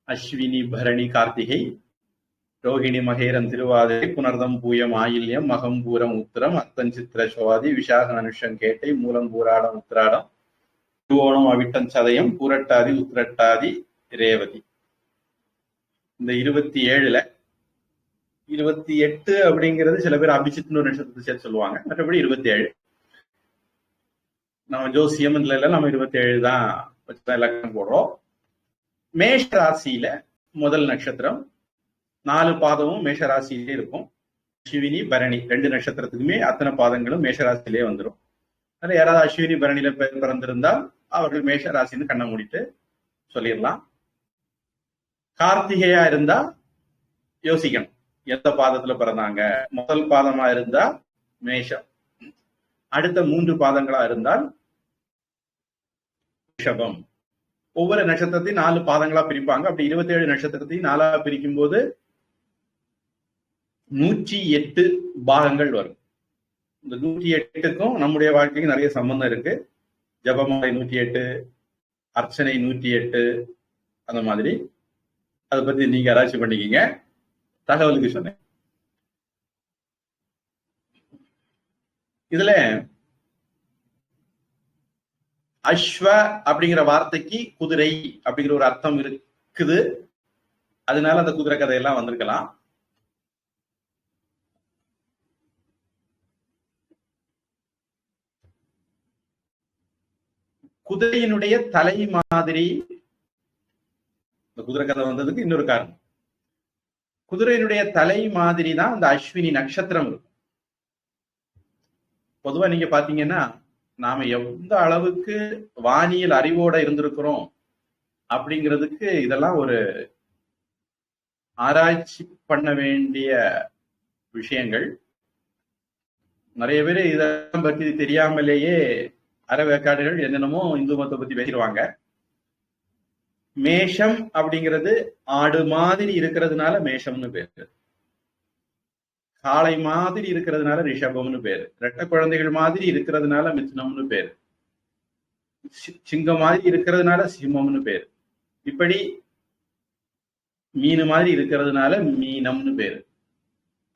அஸ்வினி, பரணி, கார்த்திகை, ரோஹிணி, மகேரம், திருவாதிரை, புனர்தம், பூயம், ஆயில்யம், மகம், பூரம், உத்திரம், அத்தம், சித்திர, சோதி, விசாக, அனுஷம், கேட்டை, மூலம், பூராடம், உத்திராடம், திருவோணம், அவிட்டம், சதயம், பூரட்டாதி, உத்திரட்டாதி, ரேவதி. இந்த 27ல 28 அப்படிங்கிறது சில பேர் அபிஜித்னு ஒரு நட்சத்திரத்தை சேர்த்து சொல்லுவாங்க. மற்றபடி 27 நம்ம ஜோசியம் இல்ல, நம்ம 27 தான் வச்சுதான் இலக்கணம் போடுறோம். மேஷ ராசியில முதல் நட்சத்திரம், 4 பாதமும் மேஷராசியிலே இருக்கும். அஸ்வினி, பரணி 2 நட்சத்திரத்துக்குமே அத்தனை பாதங்களும் மேஷராசியிலே வந்துடும். அதுல யாராவது அஸ்வினி, பரணியில பிறந்திருந்தால் அவர்கள் மேஷராசின்னு கண்ணை மூடிட்டு சொல்லிடலாம். கார்த்திகையா இருந்தா யோசிக்கணும் எந்த பாதத்துல பிறந்தாங்க. முதல் பாதமா இருந்தா மேஷம், அடுத்த 3 பாதங்களா இருந்தால் ரிஷபம். ஒவ்வொரு நட்சத்திரத்தையும் 4 பாதங்களா பிரிப்பாங்க. அப்படி 27 நட்சத்திரத்தையும் 4ஆ பிரிக்கும் போது 108 பாகங்கள் வரும். இந்த 108க்கும் நம்முடைய வாழ்க்கைக்கு நிறைய சம்பந்தம் இருக்கு. ஜபமாலை 108, அர்ச்சனை 108, அந்த மாதிரி அதை பத்தி நீங்க ஆராய்ச்சி பண்ணிக்கிங்க. தகவலுக்கு சொன்னேன். இதுல அஸ்வ அப்படிங்கிற வார்த்தைக்கு குதிரை அப்படிங்கிற ஒரு அர்த்தம் இருக்குது. அதனால அந்த குதிரை கதையெல்லாம் வந்திருக்கலாம். குதிரையினுடைய தலை மாதிரி இந்த குதிரை கதை வந்ததுக்கு இன்னொரு காரணம், குதிரையினுடைய தலை மாதிரி தான் அந்த அஸ்வினி நட்சத்திரம் இருக்கும். பொதுவா நீங்க பாத்தீங்கன்னா நாம எந்த அளவுக்கு வானியல் அறிவோட இருந்திருக்கிறோம் அப்படிங்கிறதுக்கு இதெல்லாம் ஒரு ஆராய்ச்சி பண்ண வேண்டிய விஷயங்கள். நிறைய பேர் இதெல்லாம் பத்தி தெரியாமலேயே அறவேக்காடுகள் என்னென்னமோ இந்து மதத்தை பத்தி பேசிடுவாங்க. மேஷம் அப்படிங்கிறது ஆடு மாதிரி இருக்கிறதுனால மேஷம்னு பேரு, காளை மாதிரி இருக்கிறதுனால ரிஷபம்னு பேரு, ரெட்டை குழந்தைகள் மாதிரி இருக்கிறதுனால மிதுனம்னு பேரு, சிங்கம் மாதிரி இருக்கிறதுனால சிம்மம்னு பேரு, இப்படி மீன் மாதிரி இருக்கிறதுனால மீனம்னு பேரு.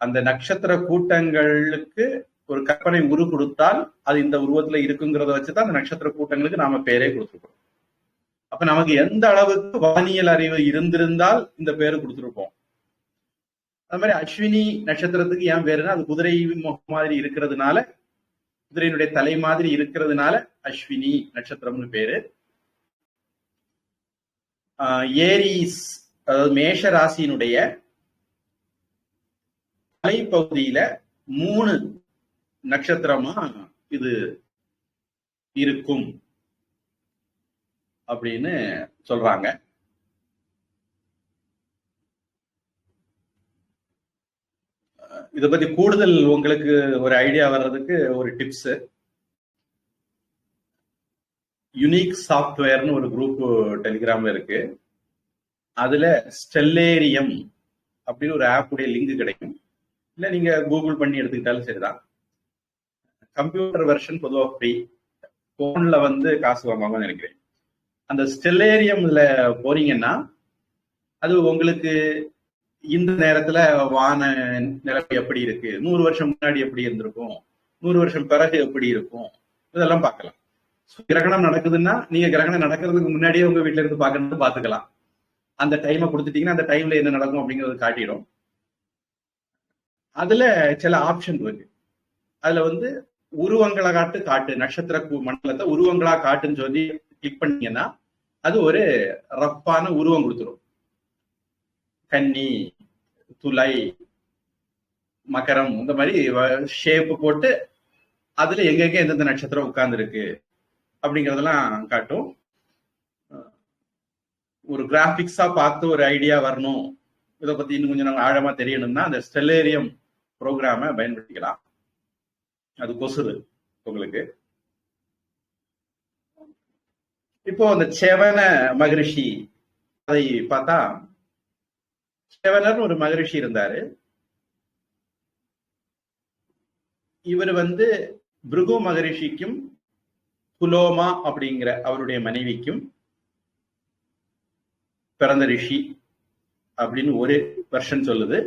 அந்த நட்சத்திர கூட்டங்களுக்கு ஒரு கற்பனை உரு கொடுத்தால் அது இந்த உருவத்துல இருக்குங்கிறத வச்சுதான் அந்த நட்சத்திர கூட்டங்களுக்கு நாம பேரே கொடுத்துருக்கோம். அப்ப நமக்கு எந்த அளவுக்கு வானியல் அறிவு இருந்திருந்தால் இந்த பேரு கொடுத்துருப்போம். அது மாதிரி அஸ்வினி நட்சத்திரத்துக்கு ஏன் பேருன்னா அது குதிரை முகம் மாதிரி இருக்கிறதுனால, குதிரையினுடைய தலை மாதிரி இருக்கிறதுனால அஸ்வினி நட்சத்திரம்னு பேரு. ஏரிஸ் அதாவது மேஷ ராசியினுடைய தலைப்பகுதியில 3 நட்சத்திரமா இது இருக்கும் அப்படின்னு சொல்றாங்க. இதை பத்தி கூடுதல் உங்களுக்கு ஒரு ஐடியா வர்றதுக்கு ஒரு டிப்ஸ், யுனிக் சாஃப்ட்வேர்னு ஒரு குரூப் டெலிகிராம்ல இருக்கு. அதுல ஸ்டெல்லேரியம் அப்படின்னு ஒரு ஆப் உடைய லிங்க் கிடைக்கும். இல்ல நீங்க கூகுள் பண்ணி எடுத்துக்கிட்டாலும் சரிதான். கம்ப்யூட்டர் வெர்ஷன் பொதுவாக ஃப்ரீ, போன்ல காசு வாங்குவாங்க நினைக்கிறேன். அந்த ஸ்டெல்லேரியம்ல போறீங்கன்னா அது உங்களுக்கு இந்த நேரத்துல வான நிலைமை எப்படி இருக்கு, 100 வருஷம் முன்னாடி எப்படி இருந்திருக்கும், 100 வருஷம் பிறகு எப்படி இருக்கும், இதெல்லாம் பார்க்கலாம். கிரகணம் நடக்குதுன்னா நீங்க கிரகணம் நடக்கிறதுக்கு முன்னாடியே உங்க வீட்டுல இருந்து பார்க்கணும் பாத்துக்கலாம். அந்த டைமை கொடுத்துட்டீங்கன்னா அந்த டைம்ல என்ன நடக்கும் அப்படிங்கறது காட்டிடும். அதுல சில ஆப்ஷன் இருக்கு. அதுல உருவங்களை காட்டு நட்சத்திர மண்டலத்தை உருவங்களா காட்டுன்னு சொல்லி கிளிக் பண்ணீங்கன்னா அது ஒரு ரப்பான உருவம் கொடுத்துரும். கன்னி, துளை, மகரம், இந்த மாதிரி ஷேப் போட்டு அதுல எங்கெங்க எந்தெந்த நட்சத்திரம் உட்கார்ந்து இருக்கு அப்படிங்கறதெல்லாம் காட்டும். ஒரு கிராபிக்ஸா பார்த்து ஒரு ஐடியா வரணும், இதை பத்தி இன்னும் கொஞ்சம் நாங்க ஆழமா தெரியணும்னா அந்த ஸ்டெல்லேரியம் ப்ரோக்ராமை பயன்படுத்திக்கலாம். அது கொசுறு உங்களுக்கு. இப்போ அந்த செவன மகரிஷி அதை பார்த்தா, செவனர் ஒரு மகரிஷி இருந்தாரு. இவர் பிருகு மகரிஷிக்கும் புலோமா அப்படிங்கிற அவருடைய மனைவிக்கும் பிறந்த ரிஷி அப்படின்னு ஒரு வெர்ஷன் சொல்லுது.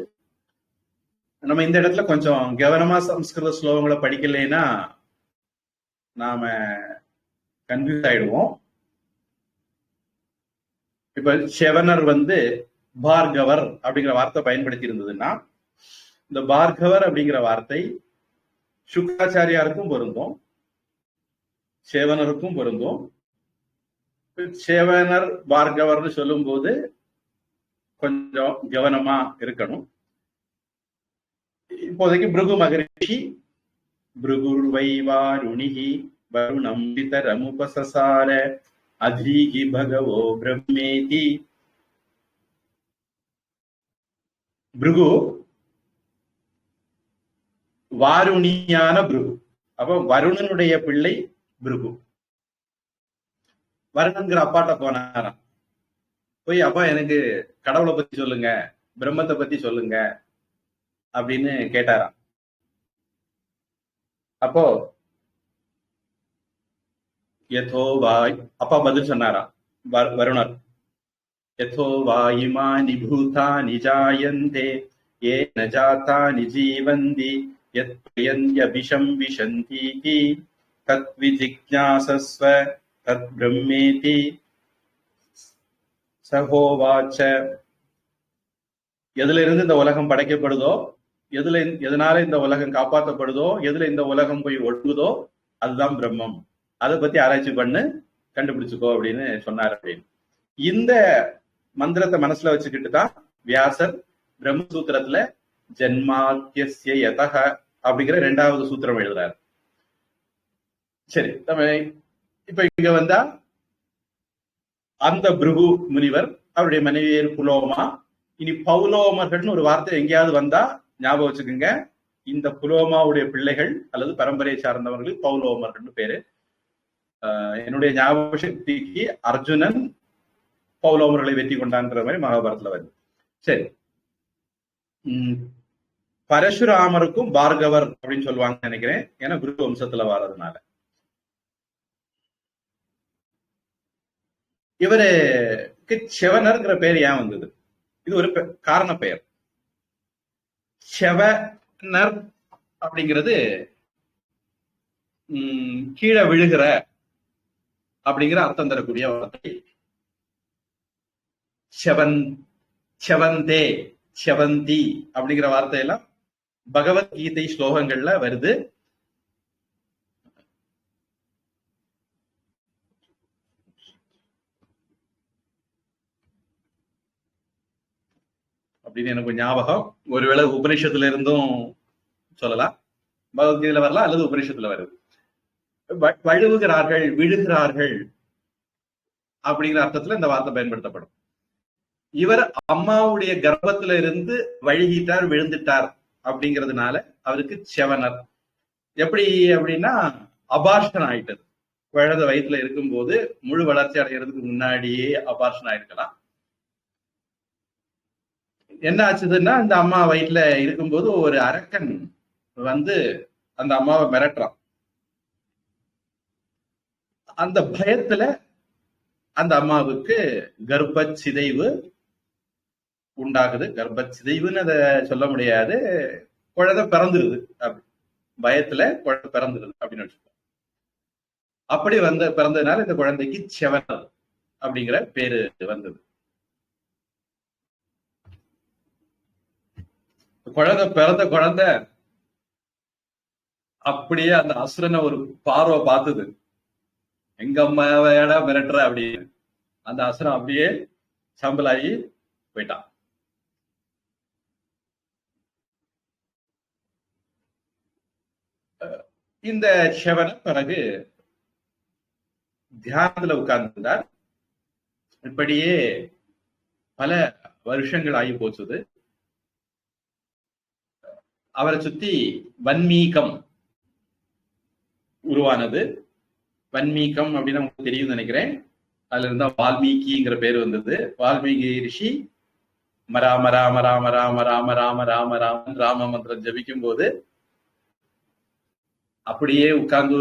நம்ம இந்த இடத்துல கொஞ்சம் கவனமா சம்ஸ்கிருத ஸ்லோகங்களை படிக்கலைன்னா நாம கன்ஃபியூஸ் ஆயிடுவோம். இப்ப செவனர் பார்கவர் அப்படிங்கிற வார்த்தை பயன்படுத்தி இருந்ததுன்னா, இந்த பார்கவர் அப்படிங்கிற வார்த்தை சுக்ராச்சாரியாருக்கும் பொருந்தும், சேவனருக்கும் பொருந்தும். சேவனர் பார்கவர்னு சொல்லும் போது கொஞ்சம் கவனமா இருக்கணும். இப்போதைக்கு பிருகு மகரிஷி பிருகுர்வை வாருணிஹி வருணம் பிதரமுபசசார அதீகி பகவோ பிரம்மேதி. பிருகு வாருணியான பிருகு. அப்ப வருணனுடைய பிள்ளை பிருகு. வருணன்கிற அப்பாட்ட போனாராம். போய் அப்பா எனக்கு கடவுளை பத்தி சொல்லுங்க, பிரம்மத்தை பத்தி சொல்லுங்க அப்படின்னு கேட்டாராம். அப்போ யதோ வாய் அப்பா பதில் சொன்னாராம் வருணர், யதோ வாயுமானி பூதானி ஜாயந்தே ஏன ஜாதானி ஜீவந்தி யத் ப்ரியந்த்யபிஷம் விஷந்தீதி தத் விஜிக்ஞாசஸ்வ தத் பிரம்மேதி சகோவாச்ச. எதுல இருந்து இந்த உலகம் படைக்கப்படுதோ, எதனால இந்த உலகம் காப்பாற்றப்படுதோ, எதுல இந்த உலகம் போய் ஒழுகுதோ அதுதான் பிரம்மம். அதை பத்தி ஆராய்ச்சி பண்ணு, கண்டுபிடிச்சுக்கோ அப்படின்னு சொன்னார். அப்படின்னு இந்த மந்திரத்தை மனசுல வச்சுக்கிட்டு தான் வியாசர் பிரம்மசூத்திரத்துல ஜென்மாத்யஸ்ய யதஹ அப்படிங்கிற 2வது சூத்திரம் எழுதுறாரு. சரி, நம்ம இப்ப இங்க வந்தா அந்த பிருகு முனிவர், அவருடைய மனைவியர் புலோமா. இனி பௌலோமர்கள்னு ஒரு வார்த்தை எங்கேயாவது வந்தா ஞாபகம் வச்சுக்கோங்க. இந்த புலோமாவுடைய பிள்ளைகள் அல்லது பரம்பரையை சார்ந்தவர்கள் பௌலோமர்கள் பேரு. என்னுடைய ஞாபக சக்திக்கு அர்ஜுனன் பௌலோமர்களை வெற்றி கொண்டான்ற மாதிரி மகாபாரதத்துல வருது. சரி, பரசுராமருக்கும் பார்கவர் அப்படின்னு சொல்லுவாங்கன்னு நினைக்கிறேன், ஏன்னா குரு வம்சத்துல வர்றதுனால. இவருக்கு செவனர்ங்கிற பெயர் ஏன் வந்தது? இது ஒரு காரண பெயர். செவனர் அப்படிங்கிறது கீழே விழுகிற அப்படிங்கிற அர்த்தம் தரக்கூடிய வார்த்தை. செவன், செவந்தே, செவந்தி அப்படிங்கிற வார்த்தையெல்லாம் பகவத்கீதை ஸ்லோகங்கள்ல வருது. அப்படின்னு எனக்கு ஞாபகம். ஒருவேளை உபனிஷத்துல இருந்தும் சொல்லலாம், பகவத்கீதையில வரலாம், அல்லது உபனிஷத்துல வருது. வழுவுகிறார்கள், விழுகிறார்கள் அப்படிங்கிற அர்த்தத்துல இந்த வார்த்தை பயன்படுத்தப்படும். இவர் அம்மாவுடைய கர்ப்பத்துல இருந்து வழுகிட்டார், விழுந்துட்டார் அப்படிங்கிறதுனால அவருக்கு செவனர். எப்படி அப்படின்னா அபார்ஷன் ஆயிட்டது. குழந்தை வயிற்றுல இருக்கும்போது முழு வளர்ச்சி அடைகிறதுக்கு முன்னாடியே அபார்ஷன் ஆயிருக்கலாம். என்ன ஆச்சுதுன்னா, இந்த அம்மா வயிற்றுல இருக்கும்போது ஒரு அரக்கன் வந்து அந்த அம்மாவை மிரட்டுறான். அந்த பயத்துல அந்த அம்மாவுக்கு கர்ப்ப சிதைவு உண்டாகுது. கர்ப்ப சிதைவுன்னு அதை சொல்ல முடியாது, குழந்தை பிறந்துருது. அப்படி பயத்துல குழந்தை பிறந்துருது அப்படின்னு வச்சுக்கோம். அப்படி பிறந்ததுனால இந்த குழந்தைக்கு செவனர் அப்படிங்கிற பேரு வந்தது. பிறந்த குழந்தை அப்படியே அந்த அசுரனை ஒரு பார்வை பார்த்தது. எங்க அம்மாவையடா மிரட்டுற அப்படின்னு. அந்த அசுரன் அப்படியே சம்பலாகி போயிட்டான். இந்த செவன பிறகு தியானத்துல உட்கார்ந்திருந்தார். இப்படியே பல வருஷங்கள் ஆகி போச்சுது. அவரை சுத்தி வன்மீகம் உருவானது. வன்மீகம் அப்படின்னு நமக்கு தெரியும் நினைக்கிறேன். அதுல இருந்தா வால்மீகிங்கிற பேர் வந்தது. வால்மீகி ரிஷி ராம ராம ராம ராம ராம ராம ராம ராமன் ராம மந்திரம் ஜபிக்கும் போது அப்படியே உட்கார்ந்து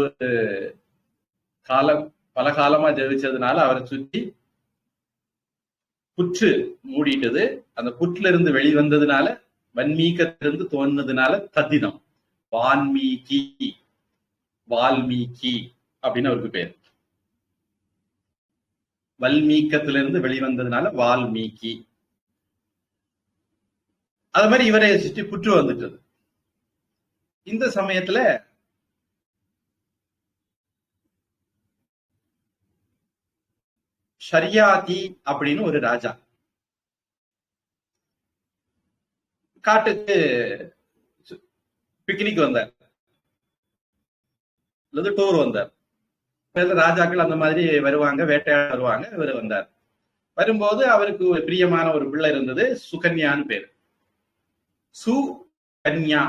பல காலமா ஜபிச்சதுனால அவரை சுற்றி புற்று மூடிட்டது. அந்த புற்றுல இருந்து வெளிவந்ததுனால, வன்மீகத்திலிருந்து தோன்றதுனால தத்தினம் வால்மீகி. வால்மீகி அப்படின்னு அவருக்கு பேர். வல்மீகத்திலிருந்து வெளிவந்ததுனால வால்மீகி. அது மாதிரி இவரை சுற்றி புற்று வந்துட்டது. இந்த சமயத்துல ஷரியாதி அப்படின்னு ஒரு ராஜா காட்டுக்கு பிக்னிக் வந்தார், அல்லது டூர் வந்தார். ராஜாக்கள் அந்த மாதிரி வருவாங்க, வேட்டையாட வருவாங்க. இவர் வந்தார். வரும்போது அவருக்கு பிரியமான ஒரு பிள்ளை இருந்தது, சுகன்யான்னு பேரு. சுகன்யா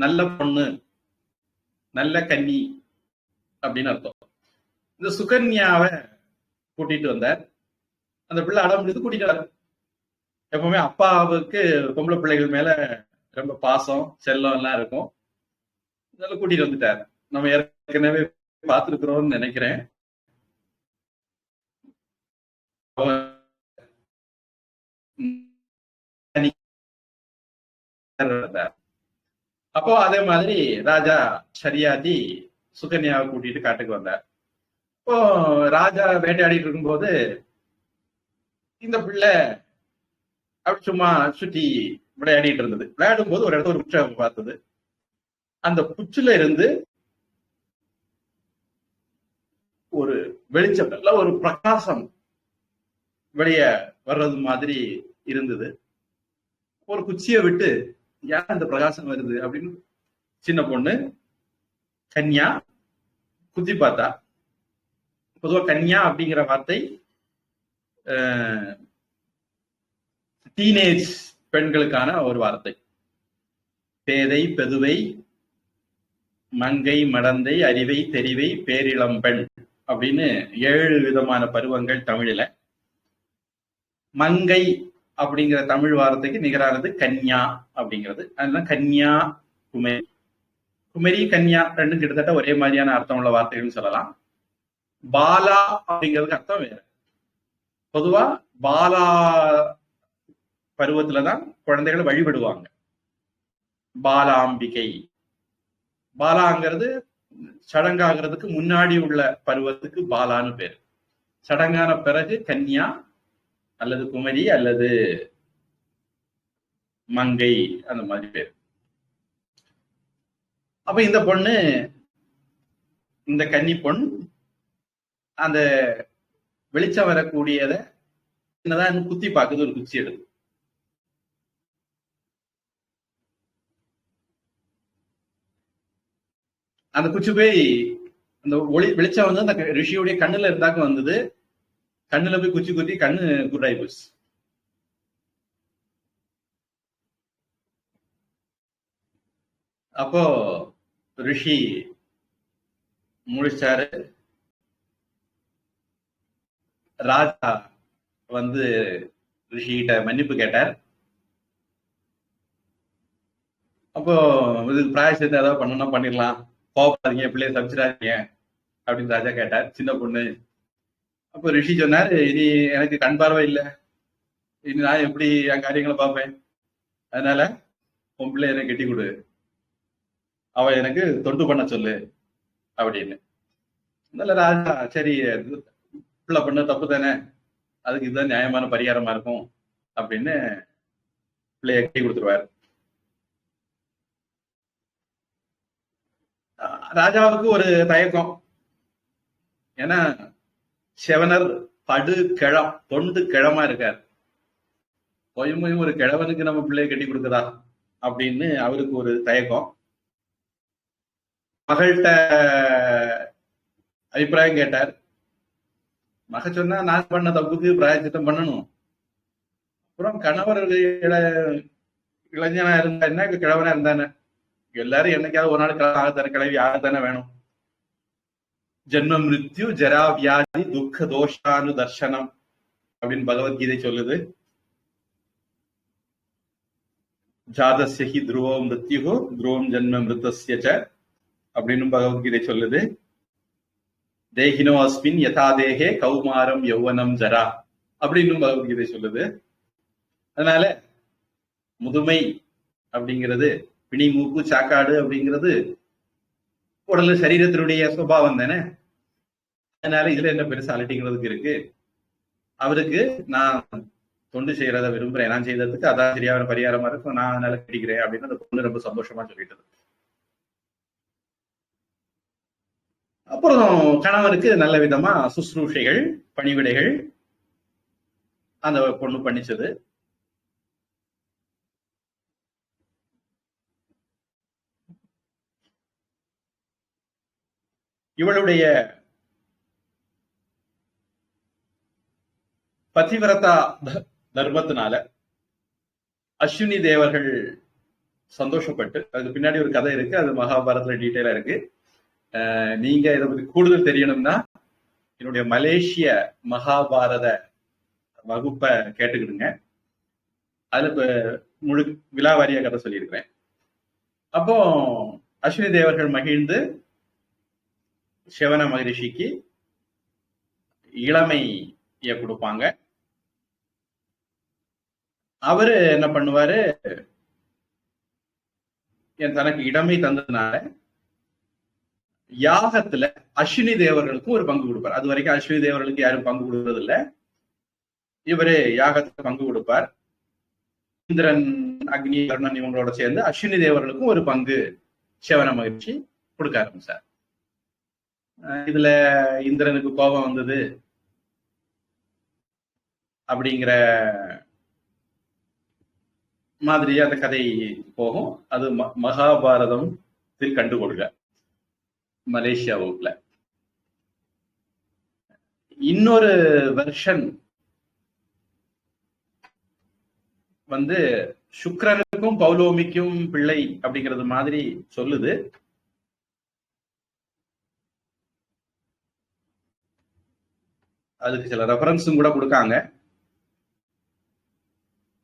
நல்ல பொண்ணு, நல்ல கன்னி அப்படின்னு அர்த்தம். இந்த சுகன்யாவை கூட்டிட்டு வந்தார். அந்த பிள்ளை அடம் பிடித்து கூட்டிட்டு வர. எப்பவுமே அப்பாவுக்கு பொம்பளை பிள்ளைகள் மேல ரொம்ப பாசம் செல்லம் எல்லாம் இருக்கும். இதெல்லாம் கூட்டிட்டு வந்துட்டார். நம்ம ஏற்கனவே பார்த்திருக்கிறோம்னு நினைக்கிறேன். அப்போ அதே மாதிரி ராஜா ஷரியாதி சுகன்யாவை கூட்டிட்டு காட்டுக்கு வந்தார். இப்போ ராஜா வேட்டையாடிட்டு இருக்கும்போது இந்த பிள்ளை அப்படி சும்மா சுற்றி விளையாடிட்டு இருந்தது. விளையாடும் போது ஒரு இடத்துல ஒரு புற்றை பார்த்தது. அந்த புற்றுல இருந்து ஒரு வெளிச்சம், நல்ல ஒரு பிரகாசம் வெளியே வர்றது மாதிரி இருந்தது. ஒரு குச்சியை விட்டு ஏன் இந்த பிரகாசம் வருது அப்படின்னு சின்ன பொண்ணு கன்யா குத்தி பார்த்தா. பொதுவா கன்யா அப்படிங்கிற வார்த்தை டீனேஜ் பெண்களுக்கான ஒரு வார்த்தை. பேதை, பெதுவை, மங்கை, மடந்தை, அறிவை, தெரிவை, பேரிளம் பெண் அப்படின்னு 7 விதமான பருவங்கள் தமிழில. மங்கை அப்படிங்கிற தமிழ் வார்த்தைக்கு நிகரானது கன்யா அப்படிங்கிறது. அதனால கன்யா, குமரி. குமரி, கன்யா ரெண்டும் கிட்டத்தட்ட ஒரே மாதிரியான அர்த்தம் உள்ள வார்த்தைகள்னு சொல்லலாம். பாலா அப்படிங்கிறதுக்கு அர்த்தம் வேற. பொதுவா பாலா பருவத்துலதான் குழந்தைகளை வழிபடுவாங்க. பாலாம்பிகை. பாலாங்கிறது சடங்காகிறதுக்கு முன்னாடி உள்ள பருவத்துக்கு பாலான்னு பேரு. சடங்கான பிறகு கன்யா அல்லது குமரி அல்லது மங்கை அந்த மாதிரி பேர். அப்ப இந்த பொண்ணு, இந்த கன்னி பொண் அந்த வெளிச்சம் வரக்கூடியத என்னதான் குத்தி பார்க்குது. ஒரு குச்சி எடுத்து அந்த குச்சி போய் அந்த வெளிச்சம் வந்து அந்த ரிஷியுடைய கண்ணுல இருந்தாக்க வந்தது. கண்ணுல போய் குச்சி குத்தி கண்ணு குருடாய் போச்சு. அப்போ ரிஷி முழிச்சாரு. ராஜா வந்து ரிஷிகிட்ட மன்னிப்பு கேட்டார். அப்போ இதுக்கு பிராயசித்தம் ஏதாவது பண்ணணும்னா பண்ணிடலாம், கோவப்படாதீங்க, பிள்ளைய சமைச்சிடாதீங்க அப்படின்னு ராஜா கேட்டார். சின்ன பொண்ணு. அப்போ ரிஷி சொன்னார், இனி எனக்கு கண் பார்வை இல்லை, இனி நான் எப்படி என் காரியங்களை பார்ப்பேன், அதனால உன் பிள்ளை எனக்கு கட்டி கொடு, அவ எனக்கு தொண்டு பண்ண சொல்லு அப்படின்னு. அதனால ராஜா சரி, பிள்ளை பண்ண தப்பு தானே, அதுக்கு இதுதான் நியாயமான பரிகாரமா இருக்கும் அப்படின்னு பிள்ளைய கட்டி கொடுத்துருவாரு. ராஜாவுக்கு ஒரு தயக்கம். ஏன்னா செவனர் படு கிழம், தொண்டு கிழமா இருக்கார். பொய்மையும் ஒரு கிழவனுக்கு நம்ம பிள்ளைய கட்டி கொடுக்குதா அப்படின்னு அவருக்கு ஒரு தயக்கம். மகள்கிட்ட அபிப்பிராயம் கேட்டார். மக சொன்னா, நான் பண்ண தப்புக்கு பிராயச்சித்தம் பண்ணணும், அப்புறம் கணவர் இளைஞனா இருந்தா என்ன, கிழவனா இருந்தானே, எல்லாரும் என்னைக்காவது ஒரு நாள் ஆகத்தானே, கிளவி ஆகத்தானே வேணும். ஜென்ம மிருத்யு ஜரா வியாதி துக்க தோஷானு தர்ஷனம் அப்படின்னு பகவத்கீதை சொல்லுது. ஜாதஸ்யஹி துருவோ மிருத்யுஹு துருவம் ஜென்ம மிருத்தஸ்ய அப்படின்னு பகவத்கீதை சொல்லுது. தேகினோ அஸ்மின் யதா தேகே கௌமாரம் யௌவனம் ஜரா அப்படின்னு பகவத்கீதை சொல்லுது. அதனால முதுமை அப்படிங்கிறது, பிணி மூப்பு சாக்காடு அப்படிங்கிறது உடல் சரீரத்தினுடைய சுபாவம் தானே. அதனால இதுல என்ன பெருசா அலட்டிங்கிறதுக்கு இருக்கு. அவருக்கு நான் தொண்டு செய்யறத விரும்புறேன், நான் செய்ததுக்கு அதான் சரியான பரிகாரமா இருக்கும், நான் அதனால கிடைக்கிறேன் அப்படின்னு அந்த பொண்ணு ரொம்ப சந்தோஷமா சொல்லிட்டது. அப்புறம் கணவனுக்கு நல்ல விதமா சுশ্রூஷைகள், பணிவிடைகள் அந்த பொண்ணு பண்ணிச்சது. இவளுடைய பதிவிரதா தர்மத்தினால அஸ்வினி தேவர்கள் சந்தோஷப்பட்டு, அதுக்கு பின்னாடி ஒரு கதை இருக்கு, அது மகாபாரதத்துல டீட்டெயிலா இருக்கு. நீங்க இதை பத்தி கூடுதல் தெரியணும்னா என்னுடைய மலேசிய மகாபாரத வகுப்பை கேட்டுக்கிடுங்க. அதுல முழு விலாவாரியா கதை சொல்லியிருக்கிறேன். அப்போ அஸ்வினி தேவர்கள் மகிழ்ந்து சிவன மகரிஷிக்கு இளமைய கொடுப்பாங்க. அவரு என்ன பண்ணுவாரு, தனக்கு இடமை தந்ததுனால யாகத்துல அஸ்வினி தேவர்களுக்கும் ஒரு பங்கு கொடுப்பார். அது வரைக்கும் அஸ்வினி தேவர்களுக்கு யாரும் பங்கு கொடுக்கறது இல்ல. இவரு யாகத்துல பங்கு கொடுப்பார். இந்திரன், அக்னி, கர்ணன் இவங்களோட சேர்ந்து அஸ்வினி தேவர்களுக்கும் ஒரு பங்கு சிவன மகிழ்ச்சி கொடுக்க ஆரம்பிச்சார். இதுல இந்திரனுக்கு கோபம் வந்தது அப்படிங்கிற மாதிரி அந்த கதை போகும். அது மகாபாரதத்தில் கண்டுகொள்க மலேசியா வகுப்புல. இன்னொரு வெர்ஷன் வந்து சுக்கிரனுக்கும் பௌலோமிக்கும் பிள்ளை அப்படிங்கிறது மாதிரி சொல்லுது. அதுக்கு சில ரெஃபரன்ஸும் கூட கொடுக்காங்க.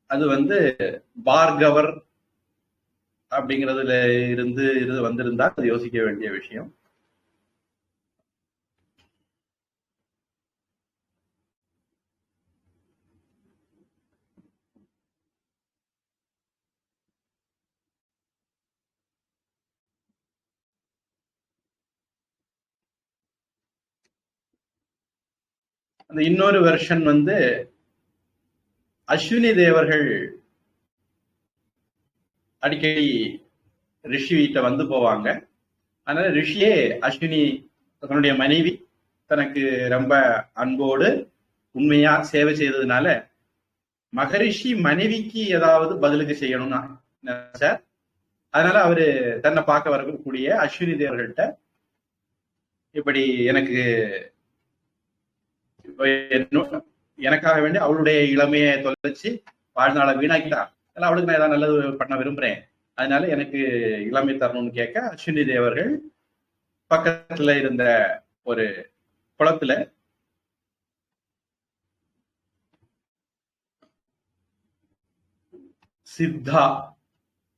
அது வந்து பார்கவர் அப்படிங்கிறதுல இருந்து வந்திருந்தா அது யோசிக்க வேண்டிய விஷயம். அந்த இன்னொரு வெர்ஷன் வந்து அஸ்வினி தேவர்கள் அடிக்கடி ரிஷி வீட்டை வந்து போவாங்க. அதனால ரிஷியே அஸ்வினி தன்னுடைய மனைவி தனக்கு ரொம்ப அன்போடு உண்மையா சேவை செய்ததுனால மகரிஷி மனைவிக்கு ஏதாவது பதிலுக்கு செய்யணும்னு நினைச்சார். அதனால அவரு தன்னை பார்க்க வரக்கூடிய அஸ்வினி தேவர்கள்ட்ட இப்படி எனக்காக வேண்டி அவளுடைய இளமையை தொலைச்சு வாழ்நாளை வீணாக்கிட்டா, அதனால அவளுக்கு நான் ஏதாவது நல்லது பண்ண விரும்புறேன், அதனால எனக்கு இளமை தரணும்னு கேட்க அஸ்வினி தேவர்கள் பக்கத்துல இருந்த ஒரு குளத்துல சித்தா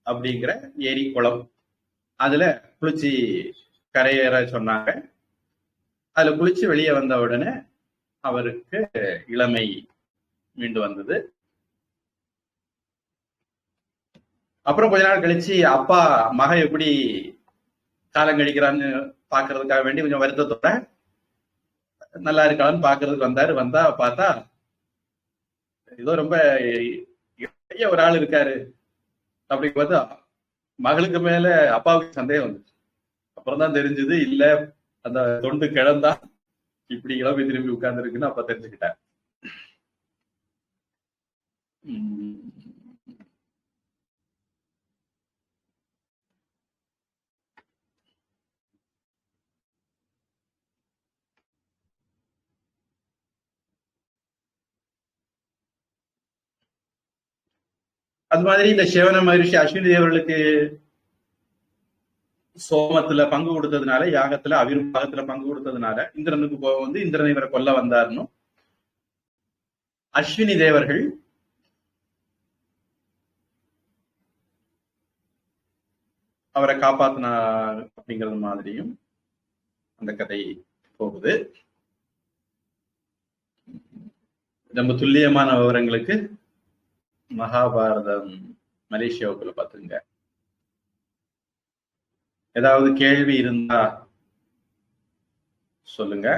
அப்படிங்கிற ஏரி குளம், அதுல குளிச்சு கரையேற சொன்னாங்க. அதுல குளிச்சு வெளியே வந்த உடனே அவருக்கு இளமை மீண்டு வந்தது. அப்புறம் கொஞ்ச நாள் கழிச்சு அப்பா மக எப்படி காலம் கழிக்கிறான்னு பாக்குறதுக்காக வேண்டி கொஞ்சம் வருத்தத்தோட நல்லா இருக்கான்னு பாக்குறதுக்கு வந்தாரு. வந்தா பார்த்தா ஏதோ ரொம்ப இளைய ஒரு ஆள் இருக்காரு அப்படி பார்த்தா மகளுக்கு மேல அப்பாவுக்கு சந்தேகம் வந்துச்சு. அப்புறம் தான் தெரிஞ்சது இல்ல அந்த தொண்டு கிழந்தா இப்படி இளமை திரும்பி உட்கார்ந்து இருக்குன்னு அப்ப தெரிஞ்சுக்கிட்டேன். அது மாதிரி இந்த சிவன மகரிஷி அஸ்வினி தேவர்களுக்கு சோமத்துல பங்கு கொடுத்ததுனால, யாகத்துல அவிர்வாகத்துல பங்கு கொடுத்ததுனால இந்திரனுக்கு கோபம் வந்து இந்திரன் இவரை கொல்ல வந்தாருன்னு அஸ்வினி தேவர்கள் அவரை காப்பாத்தினார் அப்படிங்கிறது மாதிரியும் அந்த கதை போகுது. ரொம்ப துல்லியமான விவரங்களுக்கு மகாபாரதம் மலேசியாவுக்குள்ள பாத்துங்க. ஏதாவது கேள்வி இருந்தா சொல்லுங்க.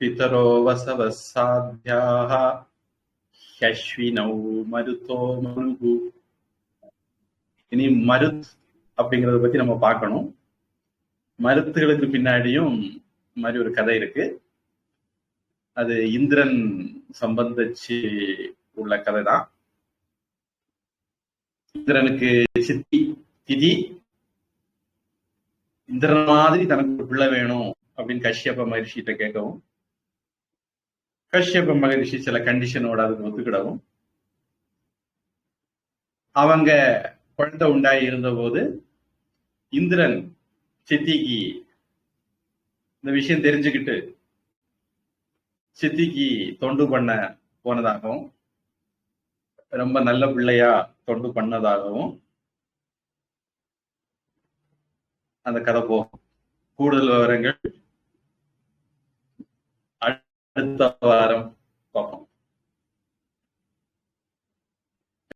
பிதரோ வசவ சாத்யாஹ ஹ்யஸ்வினௌ மருதோ மனுகு. இனி மருத் அப்படிங்கறத பத்தி நம்ம பார்க்கணும். மருத்துகளுக்கு பின்னாடியும் மாதிரி ஒரு கதை இருக்கு. அது இந்திரன் சம்பந்திச்சு உள்ள கதை தான். இந்திரனுக்கு சித்தி திதி இந்திரன் மாதிரி தனக்கு ஒரு பிள்ளை வேணும் அப்படின்னு கஷ்யப மகரிஷிட்ட கேட்கவும், கஷ்யப மகரிஷி சில கண்டிஷனோட அதுக்கு ஒத்துக்கிடவும், அவங்க குழந்தை உண்டாகி இருந்த போது இந்திரன் சித்திக்கு இந்த விஷயம் தெரிஞ்சுக்கிட்டு சித்திக்கு தொண்டு பண்ண போனதாகவும், ரொம்ப நல்ல பிள்ளையா தொண்டு பண்ணதாகவும் அந்த கதை போகும். கூடுதல் விவரங்கள் அடுத்த வாரம்